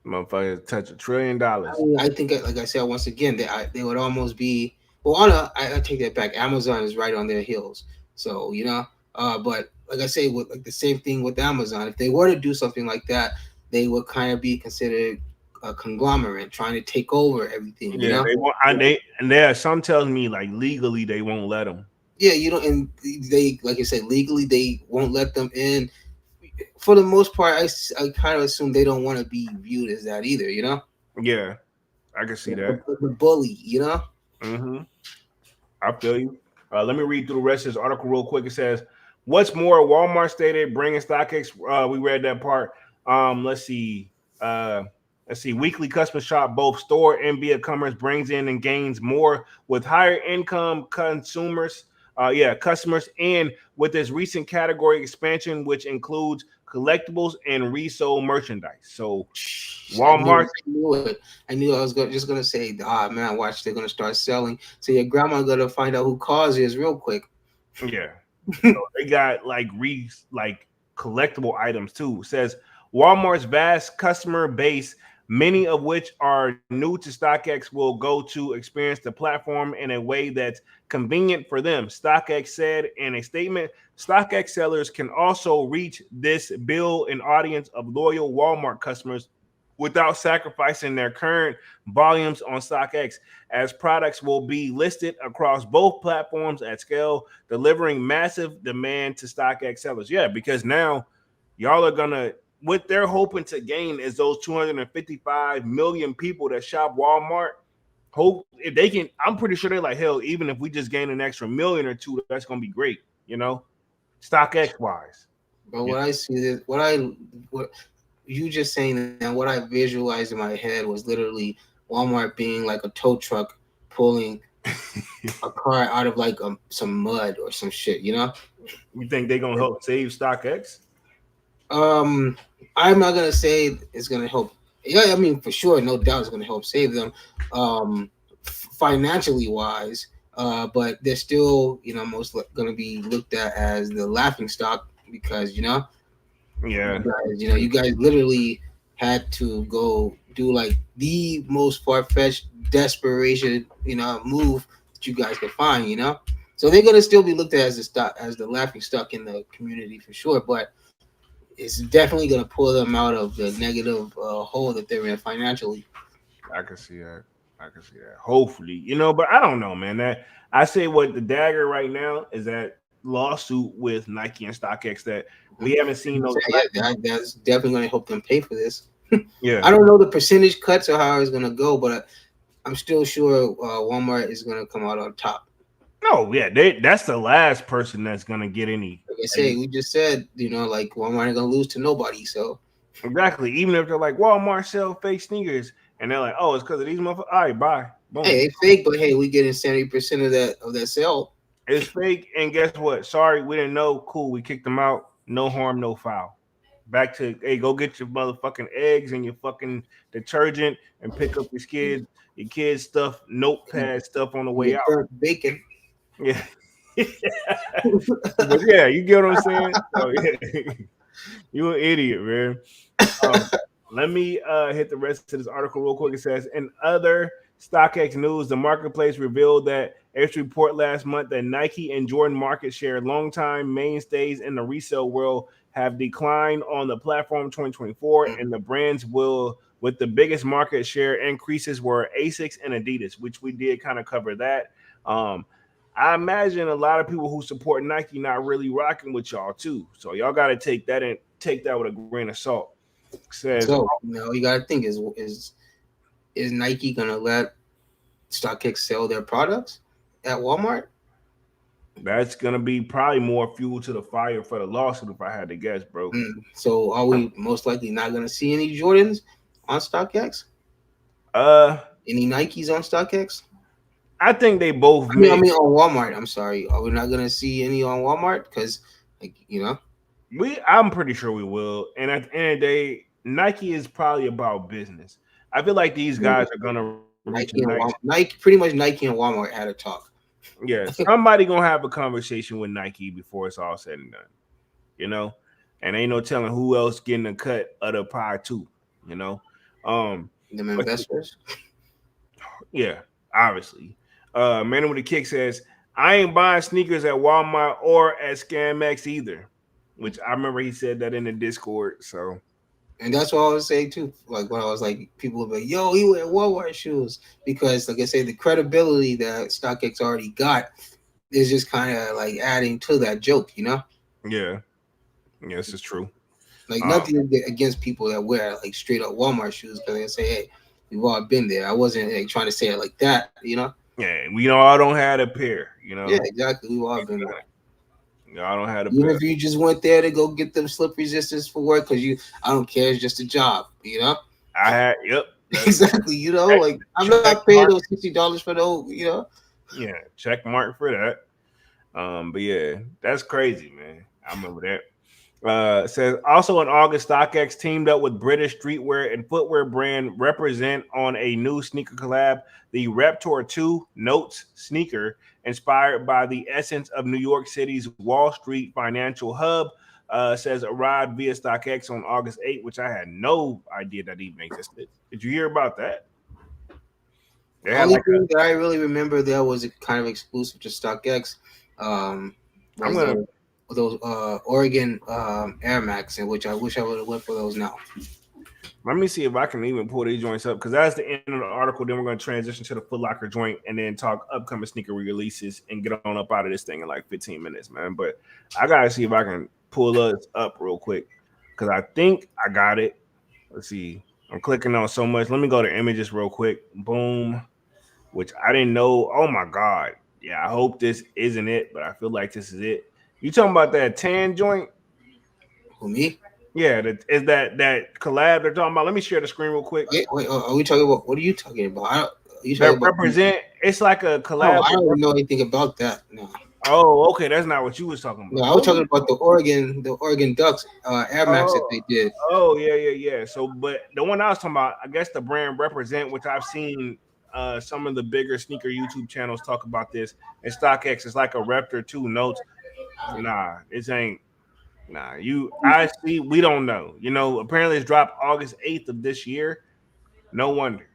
Motherfuckers touch $1 trillion. I think, like I said once again, they would almost be. Well, I take that back. Amazon is right on their heels, so But like I say, with like the same thing with Amazon, if they were to do something like that, they would kind of be considered a conglomerate trying to take over everything. Yeah, they want and there some tells me like legally they won't let them. Yeah, and they, like I said, legally they won't let them in. For the most part, I kind of assume they don't want to be viewed as that either. Yeah, I can see that. The bully. Mm-hmm. I feel you. Let me read through the rest of this article real quick. It says, "What's more, Walmart stated bringing StockX." We read that part. Let's see. Let's see. Weekly customer shop both store and via commerce brings in and gains more with higher income consumers. customers, and with this recent category expansion, which includes collectibles and resold merchandise. So I knew, Walmart, I knew it. I knew I was just gonna say, ah man, watch they're gonna start selling. So your grandma gonna find out who cause is real quick. yeah. So they got like collectible items too. It says Walmart's vast customer base, many of which are new to StockX, will go to experience the platform in a way that's convenient for them. StockX said in a statement, StockX sellers can also reach this build an audience of loyal Walmart customers without sacrificing their current volumes on StockX, as products will be listed across both platforms at scale, delivering massive demand to StockX sellers. Yeah, because now y'all are gonna, what they're hoping to gain is those 255 million people that shop Walmart. Hope if they can, I'm pretty sure they're like, hell, even if we just gain an extra million or two, that's gonna be great, StockX wise. But Yeah. what I see is what you just saying that, what I visualized in my head was literally Walmart being like a tow truck pulling a car out of like some mud or some shit, you know. You think they're gonna help save StockX? Um, I'm not gonna say it's gonna help. Yeah, I mean for sure, no doubt, it's gonna help save them, financially wise. But they're still, gonna be looked at as the laughing stock because Yeah. you guys literally had to go do like the most far fetched desperation, move that you guys could find, So they're gonna still be looked at as the stock, as the laughing stock in the community for sure, but it's definitely going to pull them out of the negative hole that they're in financially. I can see that. I can see that. Hopefully, but I don't know, man. That I say what the dagger right now is that lawsuit with Nike and StockX that we haven't seen those. So, yeah, that's definitely going to help them pay for this. Yeah. I don't know the percentage cuts or how it's going to go, but I'm still sure Walmart is going to come out on top. No, yeah, that's the last person that's gonna get any. Like I say, we just said, like Walmart ain't going to lose to nobody. So Exactly. Even if they're like Walmart sell fake sneakers, and they're like, oh, it's because of these motherfuckers. All right, bye. Boom. hey, it's fake, but hey, we getting 70% of that sale. It's fake, and guess what? Sorry, we didn't know. Cool, we kicked them out. No harm, no foul. Back to hey, go get your motherfucking eggs and your fucking detergent, and pick up your kids stuff, notepad stuff on the way Your out. burnt bacon. Yeah, but yeah, you get what I'm saying. So, yeah. You an idiot, man. Um, let me hit the rest of this article real quick. It says, in other StockX news, the marketplace revealed that its report last month that Nike and Jordan market share, longtime mainstays in the resale world, have declined on the platform 2024, and the brands will with the biggest market share increases were Asics and Adidas, which we did kind of cover that. Um, I imagine a lot of people who support Nike not really rocking with y'all too. So y'all got to take that with a grain of salt. Says So you got to think is Nike gonna let StockX sell their products at Walmart? that's gonna be probably more fuel to the fire for the lawsuit if I had to guess, bro. So are we most likely not gonna see any Jordans on StockX? Uh, Any Nikes on StockX? I think they both I made. mean on Walmart. I'm sorry. Are we not gonna see any on Walmart? Because I'm pretty sure we will. And at the end of the day, Nike is probably about business. I feel like these guys are gonna reach a nice. Pretty much Nike and Walmart had a talk. Yeah, somebody gonna have a conversation with Nike before it's all said and done. You know, and ain't no telling who else getting a cut of the pie too. You know, Them investors. Yeah, obviously. Man with the Kick says, I ain't buying sneakers at Walmart or at ScanMax either. Which I remember he said that in the Discord. So And that's what I was saying too. Like when I was like, people would be like, "Yo, he wear Walmart shoes," because, like I say, the credibility that StockX already got is just kind of like adding to that joke, yeah, yes, it's true. Like nothing against people that wear like straight up Walmart shoes, because they say, "Hey, we've all been there." I wasn't like trying to say it like that. Yeah, we all don't have a pair. Yeah, exactly. We've all been there. I don't have a Even pair. if you just went there to go get them slip resistance for work, because I don't care, it's just a job, I had, yep, exactly. Like I'm not paying those $60 for those, Yeah, check mark for that. But yeah, that's crazy, man. I remember that. Says also in August, StockX teamed up with British streetwear and footwear brand Represent on a new sneaker collab, the Raptor 2 Notes sneaker, inspired by the essence of New York City's Wall Street financial hub. Says arrived via StockX on August 8th, which I had no idea that even existed. Did you hear about that? They The had only like a. thing that I really remember there was kind of exclusive to StockX, um, I'm was gonna those Oregon Air Max, in which I wish I would have went for those now. let me see if I can even pull these joints up because that's the end of the article. Then we're going to transition to the Foot Locker joint and then talk upcoming sneaker releases and get on up out of this thing in like 15 minutes, man. But I gotta see if I can pull us up real quick because I think I got it. Let's see. I'm clicking on so much. Let me go to images real quick. Boom. Which I didn't know. Oh my god. Yeah, I hope this isn't it, but I feel like this is it. You talking about that tan joint? Who me? Yeah, is that collab they're talking about. Let me share the screen real quick. Wait, are we talking about? What are you talking about? Are you talking That about? represent. It's like a Oh, collab. I don't know anything about that. No, Oh, okay, that's not what you was talking no, about. I was talking about the Oregon Ducks Air Max that Oh, they did. yeah. So, but the one I was talking about, I guess the brand represent, which I've seen some of the bigger sneaker YouTube channels talk about this. And StockX is like a Raptor 2 Notes. Nah, it ain't. Nah, I see. We don't know. Apparently it's dropped August 8th of this year. No wonder.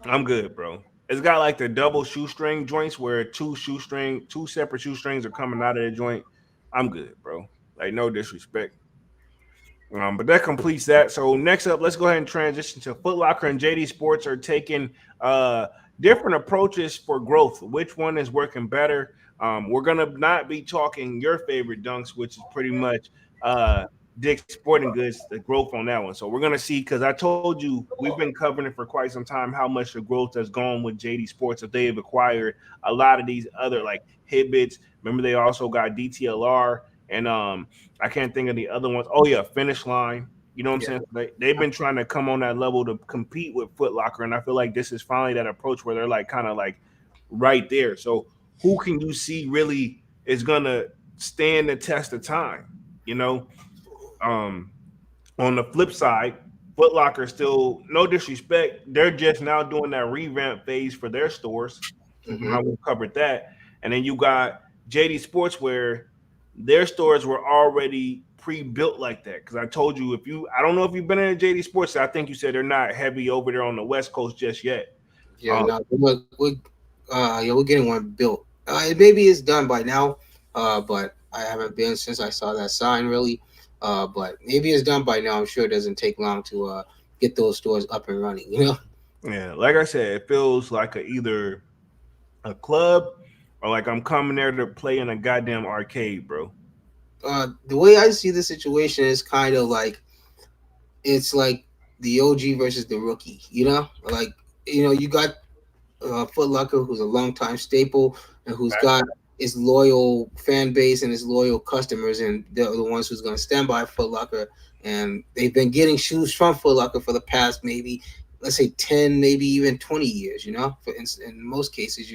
I'm good, bro. It's got like the double shoestring joints where two separate shoestrings are coming out of the joint. I'm good, bro. Like no disrespect. But that completes that. So next up, let's go ahead and transition to Foot Locker and JD Sports are taking different approaches for growth. Which one is working better? We're gonna not be talking your favorite dunks, which is pretty much Dick's Sporting Goods, the growth on that one. So we're gonna see because I told you we've been covering it for quite some time how much the growth has gone with JD Sports. If they have acquired a lot of these other like Hibbits, remember they also got DTLR and I can't think of the other ones. Oh yeah, Finish Line. You know what I'm Yeah. saying? They've been trying to come on that level to compete with Foot Locker, and I feel like this is finally that approach where they're like kind of like right there. So who can you see really is gonna stand the test of time? You know, um, on the flip side, Foot Locker still no disrespect. They're just now doing that revamp phase for their stores. Hmm. How we covered that, and then you got JD Sports where their stores were already pre-built like that. Because I told you I don't know if you've been in a JD Sports. I think you said they're not heavy over there on the West Coast just yet. Yeah, no, we're getting one built. Maybe it's done by now, but I haven't been since I saw that sign really. But maybe it's done by now. I'm sure it doesn't take long to get those stores up and running. You know. Yeah, like I said, it feels like either a club or like I'm coming there to play in a goddamn arcade, bro. The way I see the situation is kind of like it's like the OG versus the rookie. You know, like you got Foot Locker, who's a longtime staple and who's got his loyal fan base and his loyal customers, and they're the ones who's going to stand by Foot Locker. And they've been getting shoes from Foot Locker for the past maybe, let's say, 10, maybe even 20 years. In most cases.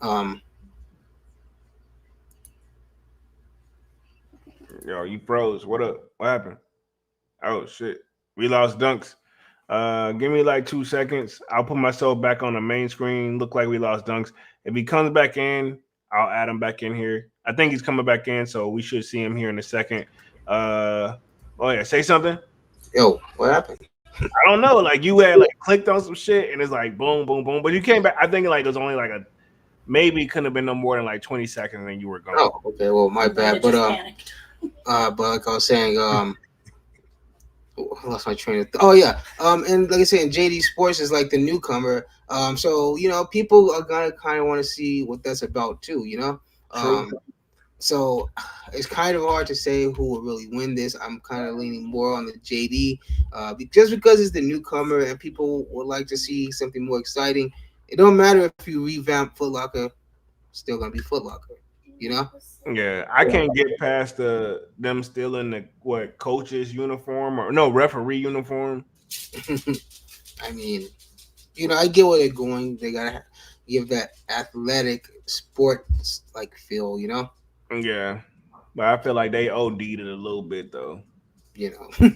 Um, Yo, you froze. What up? What happened? Oh shit. We lost Dunks. Give me like 2 seconds. I'll put myself back on the main screen. Look like we lost Dunks. If he comes back in, I'll add him back in here. I think he's coming back in, so we should see him here in a second. Oh yeah, say something. Yo, what happened? I don't know. Like you had like clicked on some shit and it's like boom, boom, boom. But you came back. I think like it was only like a maybe couldn't have been no more than like 20 seconds and you were gone. Oh, okay. Well, my bad. But like I was saying, I lost my train of oh yeah. And like I said, JD Sports is like the newcomer. So people are gonna kind of want to see what that's about too. True. So it's kind of hard to say who will really win this. I'm kind of leaning more on the JD, just because it's the newcomer and people would like to see something more exciting. It don't matter if you revamp Foot Locker, still gonna be Foot Locker. You know. Yeah, I can't get past them still in the coach's uniform or no referee uniform. I mean, I get where they're going. They gotta, give that athletic sports like feel, Yeah, but I feel like they OD'd it a little bit though. you know.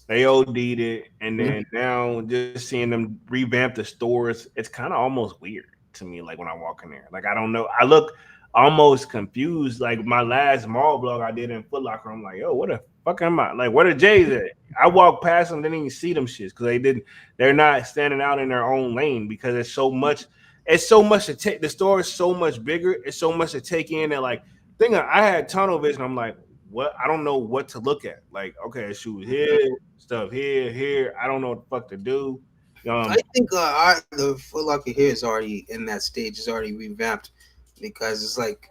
They OD'd it, and then now just seeing them revamp the stores, it's kind of almost weird to me. Like when I walk in there, like I don't know. I look almost confused. Like my last mall vlog I did in Foot Locker, I'm like, yo, what the fuck am I? Like, where the J's at? I walked past them, didn't even see them shits because they didn't. They're not standing out in their own lane because it's so much. It's so much to take. The store is so much bigger. It's so much to take in that like. I had tunnel vision. I'm like, what? I don't know what to look at. Like, okay, shoes here, stuff here, here. I don't know what the fuck to do. I think the Foot Locker here is already in that stage. It's already revamped because it's like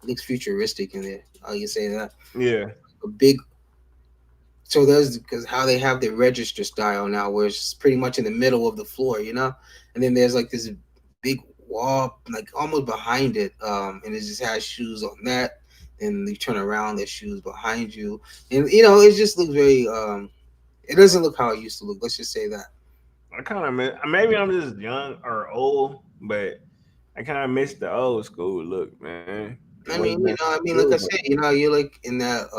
looks futuristic in there. How you say that? Yeah, A big. So there's because how they have their register style now, where it's pretty much in the middle of the floor, and then there's like this big wall, like almost behind it, and it just has shoes on that. And you turn around, there's shoes behind you, and it just looks very. It doesn't look how it used to look. Let's just say that. I kind of miss. Maybe I'm just young or old, but I kind of miss the old school look, man. The way that Like I feels like, said, you're like in that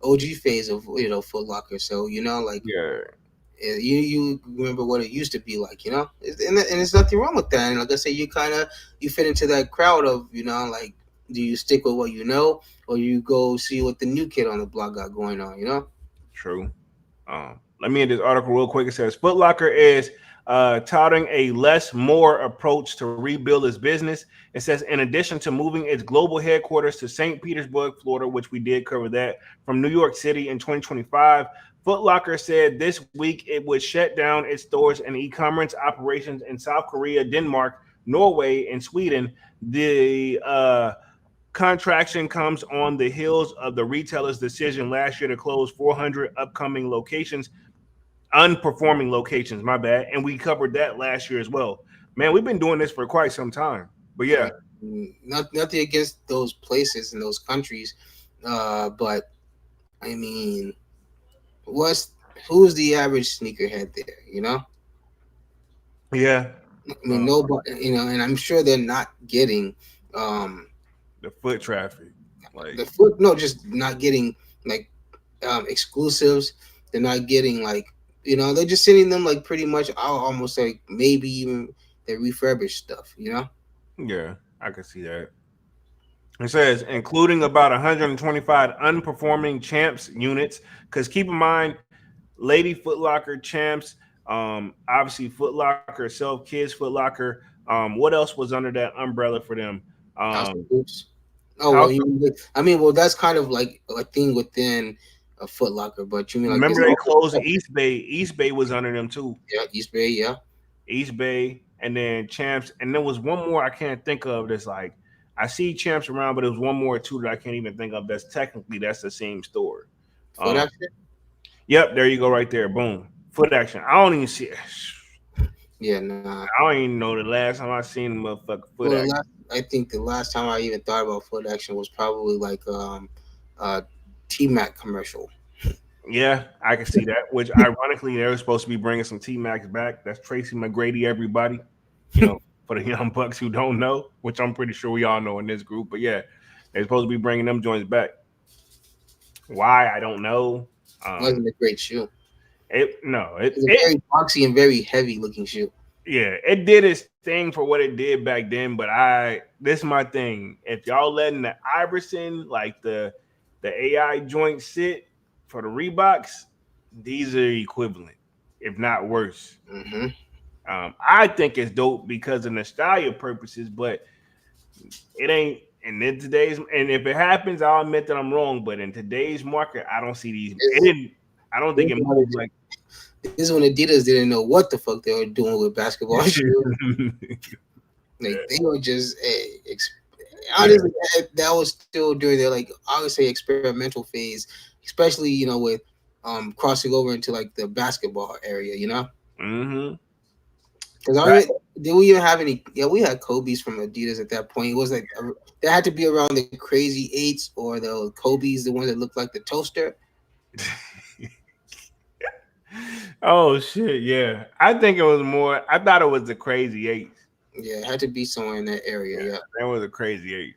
OG phase of Foot Locker. So like yeah, you remember what it used to be like, and there's nothing wrong with that. And like I said, you fit into that crowd of like, do you stick with what you know, or you go see what the new kid on the block got going on, true. Let me end this article real quick. It says Foot Locker is touting a less more approach to rebuild its business. It says, in addition to moving its global headquarters to St. Petersburg, Florida, which we did cover that, from New York City in 2025, Foot Locker said this week it would shut down its stores and e-commerce operations in South Korea, Denmark, Norway, and Sweden. The contraction comes on the heels of the retailer's decision last year to close 400 upcoming locations, unperforming locations, my bad. And we covered that last year as well. Man, we've been doing this for quite some time. But I yeah, mean, nothing against those places and those countries, but I mean, what's who's the average sneakerhead there? yeah. I mean, nobody, and I'm sure they're not getting um The foot traffic. Like, the foot. No, just not getting like exclusives. They're not getting like they're just sending them like pretty much. I'll almost say maybe even the refurbished stuff. yeah, I can see that. It says, including about 125 unperforming champs units. Because keep in mind, Lady Foot Locker champs, obviously Foot Locker itself, Kids Foot Locker. What else was under that umbrella for them? House of Um, Hoops. Oh well, House. well, that's kind of like a thing within a Foot Locker, but you mean like Remember there's they also closed East Bay. East Bay was under them too. yeah, East Bay, yeah. East Bay, and then Champs, and there was one more I can't think of. That's like I see Champs around, but there was one more too that I can't even think of. That's the same store. Foot Um, Action. yep, there you go, right there. Boom, Foot Action. I don't even see. Yeah, nah. I don't even know the last time I seen a motherfucker Foot Well, Action. I think the last time I even thought about Foot Action was probably like uh T Mac commercial. Yeah, I can see that. Which ironically, they were supposed to be bringing some T Max back. That's Tracy McGrady. Everybody, for the young bucks who don't know, which I'm pretty sure we all know in this group. But yeah, they're supposed to be bringing them joints back. Why I don't know. It wasn't a great shoe. It no, It was a very boxy and very heavy looking shoe. yeah, it did its thing for what it did back then. But this is my thing. If y'all letting the Iverson like the AI joint sit for the Reeboks, these are equivalent, if not worse. Hmm. I think it's dope because of nostalgia purposes, but it ain't. And in today's, and if it happens, I'll admit that I'm wrong. But in today's market, I don't see these. It This, didn't. I don't think it moved like. this is when Adidas didn't know what the fuck they were doing with basketball shoes. Like they were just Yeah. honestly that was still during their like I would say experimental phase, especially with crossing over into like the basketball area. Mm-hmm. Because I Right. remember, did we even have any? Yeah, we had Kobe's from Adidas at that point. It was like they had to be around the Crazy Eights or the Kobe's, the ones that looked like the toaster. Oh shit! Yeah, I think it was more. I thought it was the Crazy Eight. Yeah, it had to be somewhere in that area. Yeah, Yeah. that was a crazy eight.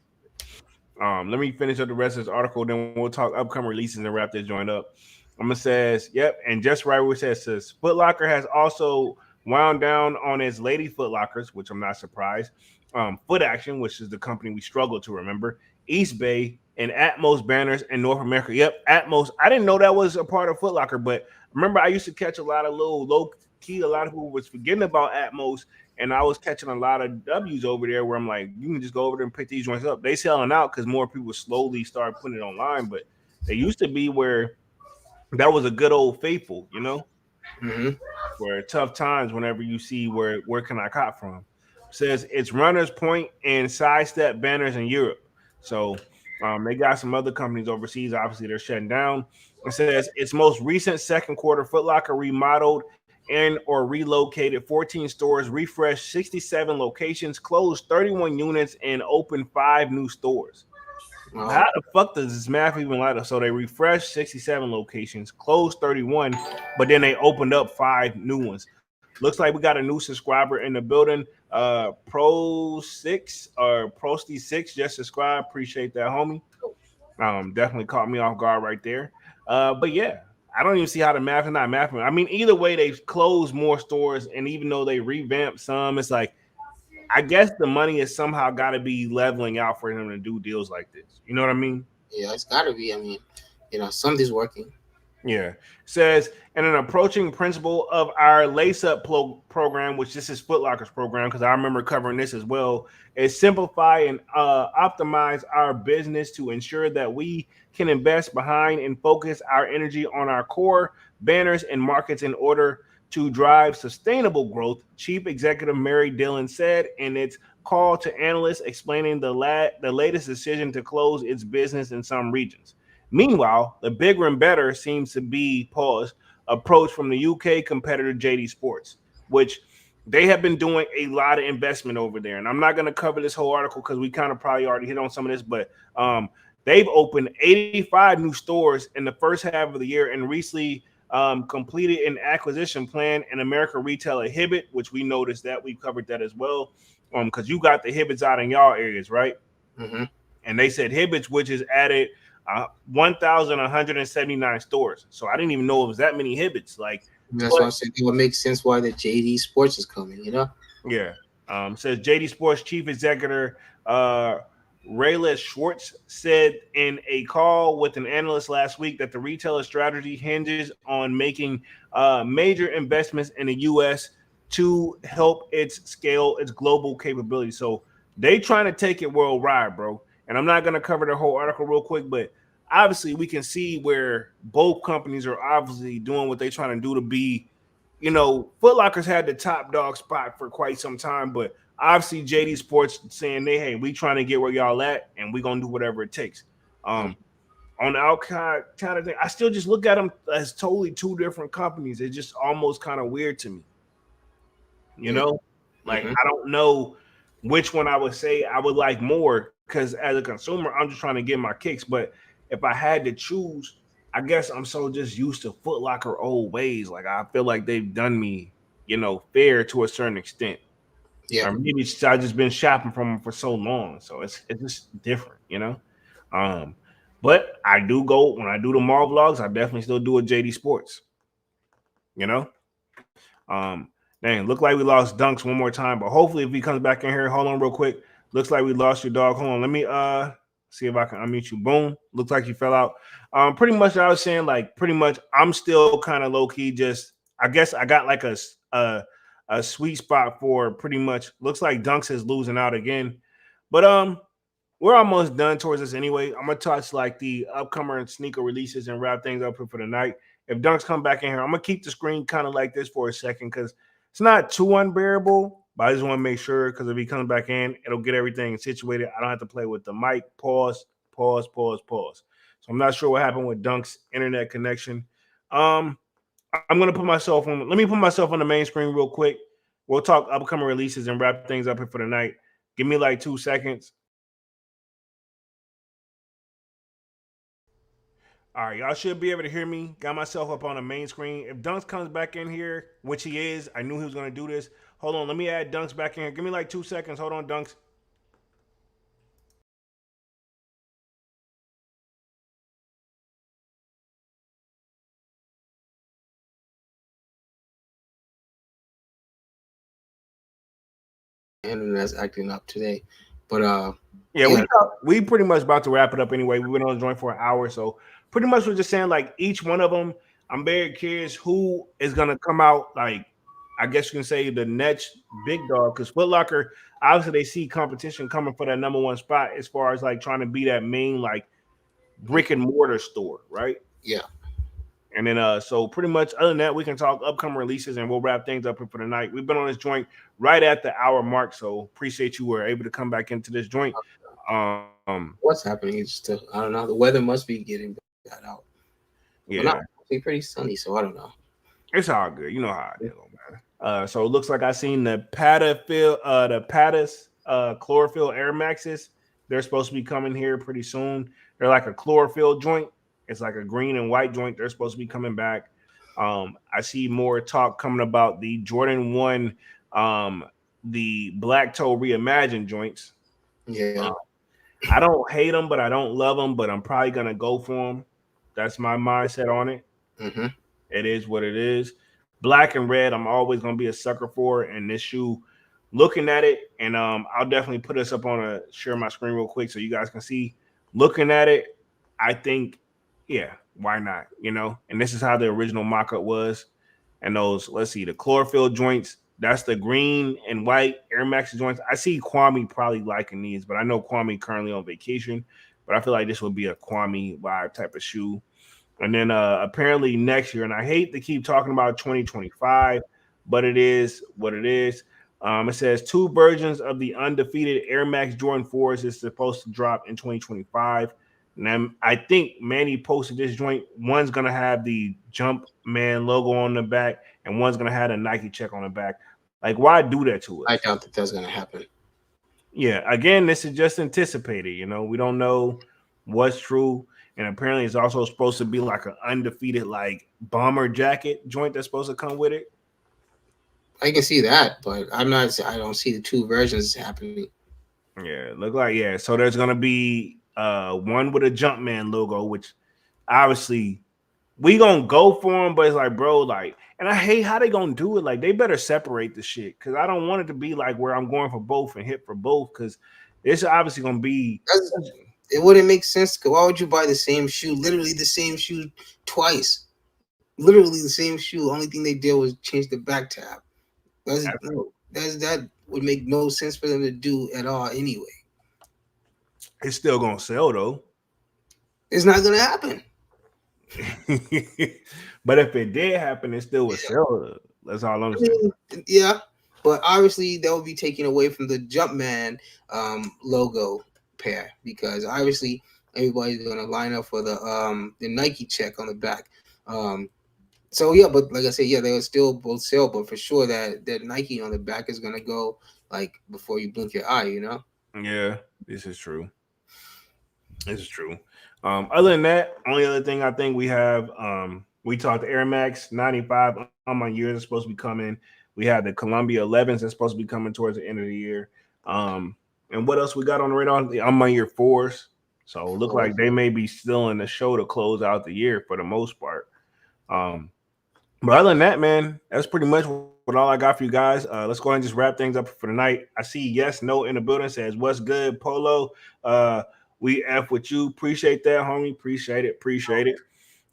Let me finish up the rest of this article, then we'll talk upcoming releases and wrap this joint up. Says, yep, and just right where it says Foot Locker has also wound down on its Lady Foot Lockers, which I'm not surprised. Foot Action, which is the company we struggle to remember, East Bay, and Atmos banners in North America. Yep, Atmos. I didn't know that was a part of Foot Locker, but remember I used to catch a lot of little low key. A lot of people was forgetting about Atmos, and I was catching a lot of W's over there where I'm like, you can just go over there and pick these joints up. They selling out because more people slowly start putting it online, but they used to be where that was a good old faithful, Hmm. where tough times whenever you see where can I cop from. Says it's runners point and sidestep banners in Europe. So they got some other companies overseas. Obviously, they're shutting down. It says its most recent second quarter Foot Locker remodeled and or relocated 14 stores, refreshed 67 locations, closed 31 units, and opened 5 new stores. How Wow. the fuck does this math even ladder? So they refreshed 67 locations, closed 31, but then they opened up 5 new ones. Looks like we got a new subscriber in the building. Pro6 or Prosty6 just subscribed. Appreciate that, homie. Definitely caught me off guard right there. But yeah, I don't even see how the math is not mapping. I mean, either way, they've closed more stores, and even though they revamped some, it's like I guess the money has somehow got to be leveling out for him to do deals like this. You know what I mean? Yeah, it's got to be. I mean, something's working. Yeah. Says, and an approaching principle of our lace up program, which this is Footlocker's program, because I remember covering this as well, is simplify and optimize our business to ensure that we can invest behind and focus our energy on our core banners and markets in order to drive sustainable growth. Chief Executive Mary Dillon said in its call to analysts explaining the latest decision to close its business in some regions. Meanwhile, the bigger and better seems to be pause approach from the UK competitor JD Sports, which they have been doing a lot of investment over there. And I'm not going to cover this whole article because we kind of probably already hit on some of this, but they've opened 85 new stores in the first half of the year and recently completed an acquisition plan in American retailer Hibbett, which we noticed that we covered that as well. Because you got the Hibbets out in y'all areas, right? Hmm. And they said Hibbets, which is added 1,179 stores. So I didn't even know it was that many Hibbets. Like, That's but why I said it would make sense why the JD Sports is coming. yeah. Says JD Sports chief executive uh, Rayla Schwartz said in a call with an analyst last week that the retailer strategy hinges on making major investments in the U.S. to help its scale its global capability. So they trying to take it worldwide, bro. And I'm not going to cover the whole article real quick, but obviously we can see where both companies are obviously doing what they're trying to do to be Foot Locker's had the top dog spot for quite some time, but obviously JD Sports saying hey, we trying to get where y'all at, and we gonna do whatever it takes. Um, on the outside kind of thing, I still just look at them as totally two different companies. It's just almost kind of weird to me, you Yeah. know. Like Hmm. I don't know which one I would say I would like more because as a consumer, I'm just trying to get my kicks. But if I had to choose, I guess I'm so just used to Foot Locker old ways. Like I feel like they've done me, fair to a certain extent, Yeah. or maybe I just been shopping from them for so long, so it's just different. Um, but I do go when I do the Marvel vlogs. I definitely still do a JD Sports, you know. Um, Dang, look like we lost Dunks one more time, but hopefully if he comes back in here, hold on real quick. Looks like we lost your dog. Hold on, let me see if I can unmute you. Boom. Looks like you fell out. Pretty much I was saying like pretty much I'm still kind of low key. Just I guess I got like a sweet spot for pretty much. Looks like Dunks is losing out again, but we're almost done towards this anyway. I'm gonna touch like the upcoming sneaker releases and wrap things up for the night. If Dunks come back in here, I'm gonna keep the screen kind of like this for a second because it's not too unbearable. But I just want to make sure because if he comes back in, it'll get everything situated. I don't have to play with the mic. Pause, pause, pause, pause. So I'm not sure what happened with Dunk's internet connection. I'm gonna put myself on. Let me put myself on the main screen real quick. We'll talk upcoming releases and wrap things up here for the night. Give me like 2 seconds. All right, y'all should be able to hear me. Got myself up on the main screen. If Dunks comes back in here, which he is, I knew he was going to do this. Hold on, let me add Dunks back in here. Give me like 2 seconds. Hold on, Dunks. Internet's acting up today, but Yeah, yeah, we pretty much about to wrap it up anyway. We've been on the joint for an hour, so pretty much we're just saying like each one of them. I'm very curious who is gonna come out. Like, I guess you can say the next big dog because Foot Locker obviously they see competition coming for that number one spot as far as like trying to be that main like brick and mortar store, right? yeah. And then so pretty much other than that, we can talk upcoming releases and we'll wrap things up for the night. We've been on this joint right at the hour mark, so appreciate you were able to come back into this joint. Um, What's happening? It's still I don't know. The weather must be getting bad out, but not yeah, actually pretty sunny. So I don't know. it's all good. You know how it is, man. So it looks like I seen the Patas chlorophyll Air Maxes. They're supposed to be coming here pretty soon. They're like a chlorophyll joint. It's like a green and white joint. They're supposed to be coming back. I see more talk coming about the Jordan 1, the Black Toe Reimagined joints. Yeah. Uh, I don't hate them, but I don't love them, but I'm probably going to go for them. That's my mindset on it. Mm-hmm. It is what it is. Black and red, I'm always gonna be a sucker for. And this shoe, looking at it, and I'll definitely put this up on a share my screen real quick so you guys can see. Looking at it, I think, yeah, why not? You know, and this is how the original mock-up was. And those, let's see, the chlorophyll joints. That's the green and white Air Max joints. I see Kwame probably liking these, but I know Kwame currently on vacation. But I feel like this would be a Kwame vibe type of shoe. And then apparently next year, and I hate to keep talking about 2025, but it is what it is. It says two versions of the undefeated Air Max Jordan 4s is supposed to drop in 2025. And then I think Manny posted this joint. One's gonna have the Jump Man logo on the back, and one's gonna have a Nike check on the back. Like, why do that to I us? doubt that that's gonna happen. Yeah, again, this is just anticipated. You know, we don't know what's true. And apparently, it's also supposed to be like an undefeated, like bomber jacket joint that's supposed to come with it. I can see that, but I'm not. I don't see the two versions happening. Yeah, look like yeah. So there's gonna be one with a Jumpman logo, which obviously we gonna go for them, but it's like, bro, like, and I hate how they gonna do it. Like, they better separate the shit because I don't want it to be like where I'm going for both and hit for both because it's obviously gonna be. That's, it wouldn't make sense. Why would you buy the same shoe, literally the same shoe twice? Literally the same shoe. Only thing they did was change the back tab. That's no, that would make no sense for them to do at all. Anyway, It's still gonna sell though. it's not gonna happen. But if it did happen, it still would sell. That's all I'm I saying. mean, yeah, but obviously that would be taken away from the Jumpman logo pair because obviously everybody's gonna line up for the Nike check on the back. Um, so yeah, but like I said, yeah, they will still both sell, but for sure that Nike on the back is gonna go like before you blink your eye, you know. Yeah, this is true. This is true. Other than that, only other thing I think we have, we talked Air Max 95 on my years are supposed to be coming. We have the Columbia 11s that's supposed to be coming towards the end of the year. And what else we got on the radar? The on my year fours. So look like they may be still in the show to close out the year for the most part. Um, but other than that, man, that's pretty much what all I got for you guys. Let's go ahead and just wrap things up for the night. I see yes, no in the building says what's good, Polo. We F with you. Appreciate that, homie. Appreciate it. Appreciate it.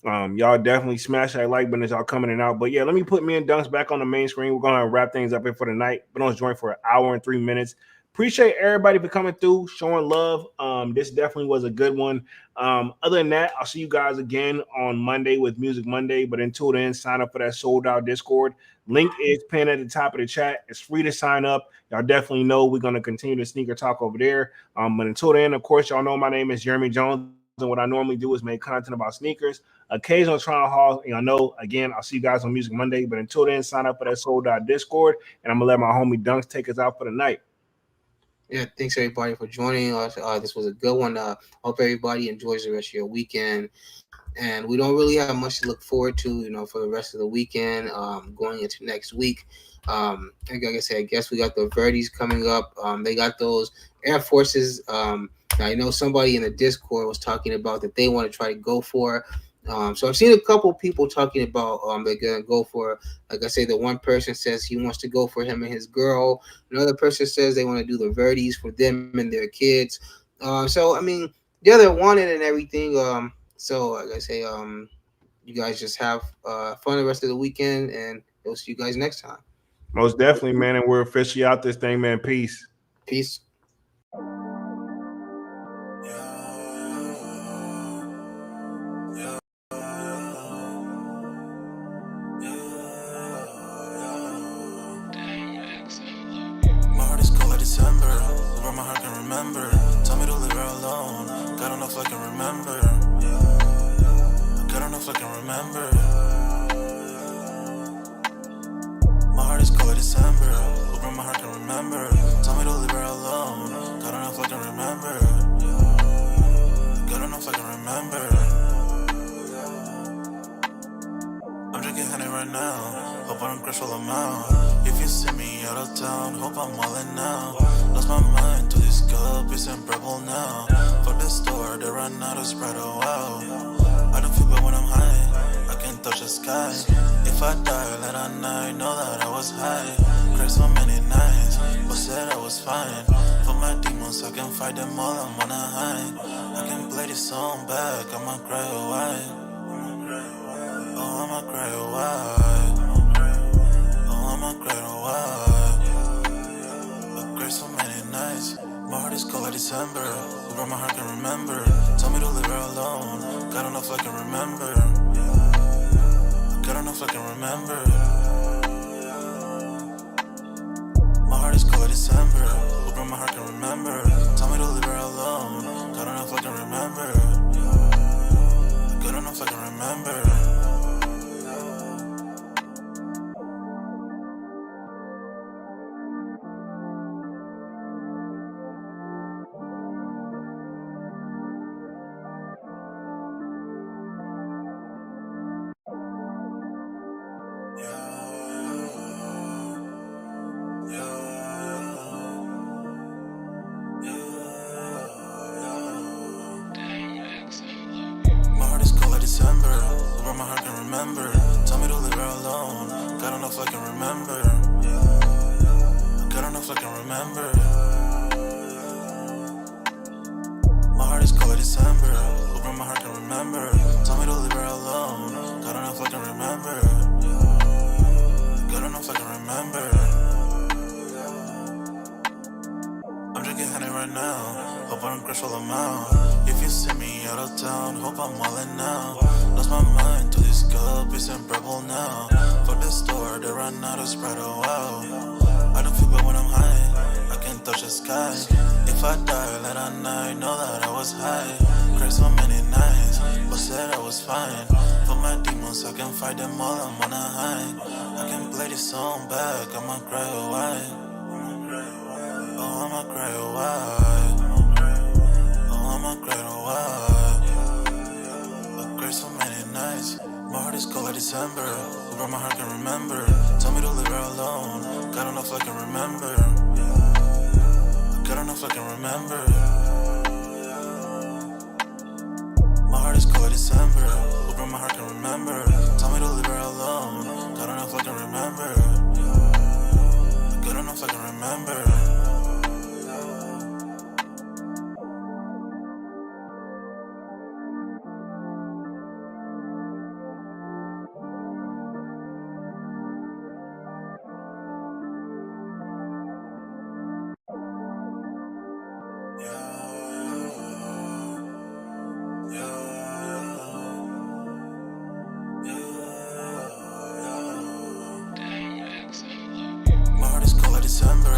Y'all definitely smash that like button as y'all coming in out. But yeah, let me put me and Dunks back on the main screen. We're gonna wrap things up here for the night. Been on joint for an hour and 3 minutes. Appreciate everybody for coming through, showing love. This definitely was a good one. Other than that, I'll see you guys again on Monday with Music Monday. But until then, sign up for that sold out Discord. Link is pinned at the top of the chat. It's free to sign up. Y'all definitely know we're gonna continue to sneaker talk over there. But until then, of course, y'all know my name is Jeremy Jones. And what I normally do is make content about sneakers, occasional trial hauls. And I know, again, I'll see you guys on Music Monday. But until then, sign up for that sold out Discord. And I'm going to let my homie Dunks take us out for the night. Yeah, thanks everybody for joining us. This was a good one. Hope everybody enjoys the rest of your weekend. And we don't really have much to look forward to, you know, for the rest of the weekend, going into next week. Like I said, I guess we got the Verdes coming up. They got those Air Forces. I know somebody in the Discord was talking about that they want to try to go for. So I've seen a couple people talking about they're gonna go for. Like I say, the one person says he wants to go for him and his girl. Another person says they want to do the Verdes for them and their kids. So I mean, yeah, they're wanted and everything. So like I say, you guys just have fun the rest of the weekend, and we'll see you guys next time. Most definitely, man. And we're officially out this thing, man. Peace. Peace. My heart is cold like December, where my heart can remember. Tell me to leave her alone, God don't know if I can remember. God don't know if I can remember. My heart is cold like December, where my heart can remember. Tell me to leave her alone, God don't know if I can remember. God don't know if I can remember. I'm drinking honey right now, hope I don't crash all I'm out. If you see me out of town, hope I'm wildin' now. Lost my mind to this cup, it's unbearable now. Fuck the store, they run out of Sprite, oh wow. I don't feel bad when I'm high, I can't touch the sky. If I die late at night, know that I was high. Cried so many nights, but said I was fine. For my demons, I can fight them all, I'm on a high. I can play this song back, I'ma cry a while. Oh, I'ma cry a while. Oh, I'ma cry a while. I cried so many nights. My heart is cold like December. Where my heart can remember. Tell me to leave her alone. God don't know if I can remember. God don't know if I can remember. My heart is cold like December. Where my heart can remember. Tell me to leave her alone. God don't know if I can remember. God don't know if I can remember. My heart is cold like December, where my heart can remember. Tell me to leave her alone, God don't know if I can remember. God don't know if I can remember. My heart is cold like December, where my heart can remember. Tell me to leave her alone, God don't know if I can remember. God don't know if I can remember. I'm drinking honey right now, hope I don't crash all I'm out. If you see me out of town, hope I'm wildin' now. Lost my mind to this cup, it's unbearable now. Fuck the store, they run out of Sprite, oh wow. I don't feel bad when I'm high, I can't touch the sky. If I die late at night, know that I was high. Cried so many nights, but said I was fine. For my demons, I can fight them all, I'm on a high. I can play this song back, I'ma cry a while. Oh, I'ma cry a while. Oh, I'ma cry a while. I cried so many nights. My heart is cold like December. Where my heart can remember. Tell me to leave her alone. God don't know if I can remember. God don't know if I can remember. My heart is cold like December. Where my heart can remember. Tell me to leave her alone. God don't know if I can remember. God don't know if I can remember. My heart is cold like December,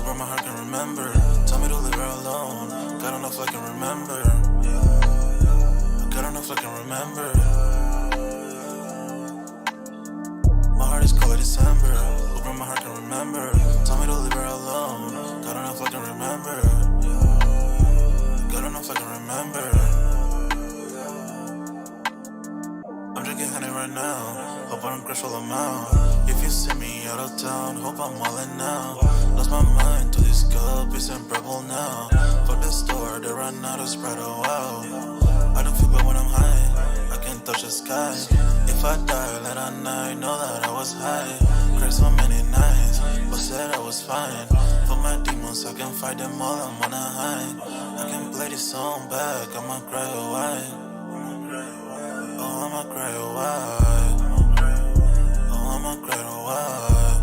where my heart can remember. Tell me to leave her alone, God don't know if I can remember. God don't know if I can remember. My heart is cold like December, where my heart can remember. Tell me to leave her alone, God don't know if I can remember. God don't know if I can remember. I'm drinking honey right now, Hope I don't crash all out. If you see me out of town, hope I'm wildin' now. Lost my mind to this cup, it's unbearable now. For the store, they run out of Sprite, oh wow. I don't feel bad when I'm high, I can't touch the sky. If I die late at night, know that I was high. Cried so many nights, but said I was fine. For my demons, I can fight them all, I'm on a high. I can play this song back, I'ma cry a while. Oh, I'ma cry a while. Oh, I'ma cry a while.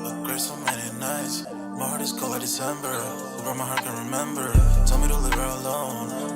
I cried so many nights. My heart is cold like December. Who brought my heart can remember. Tell me to leave her alone.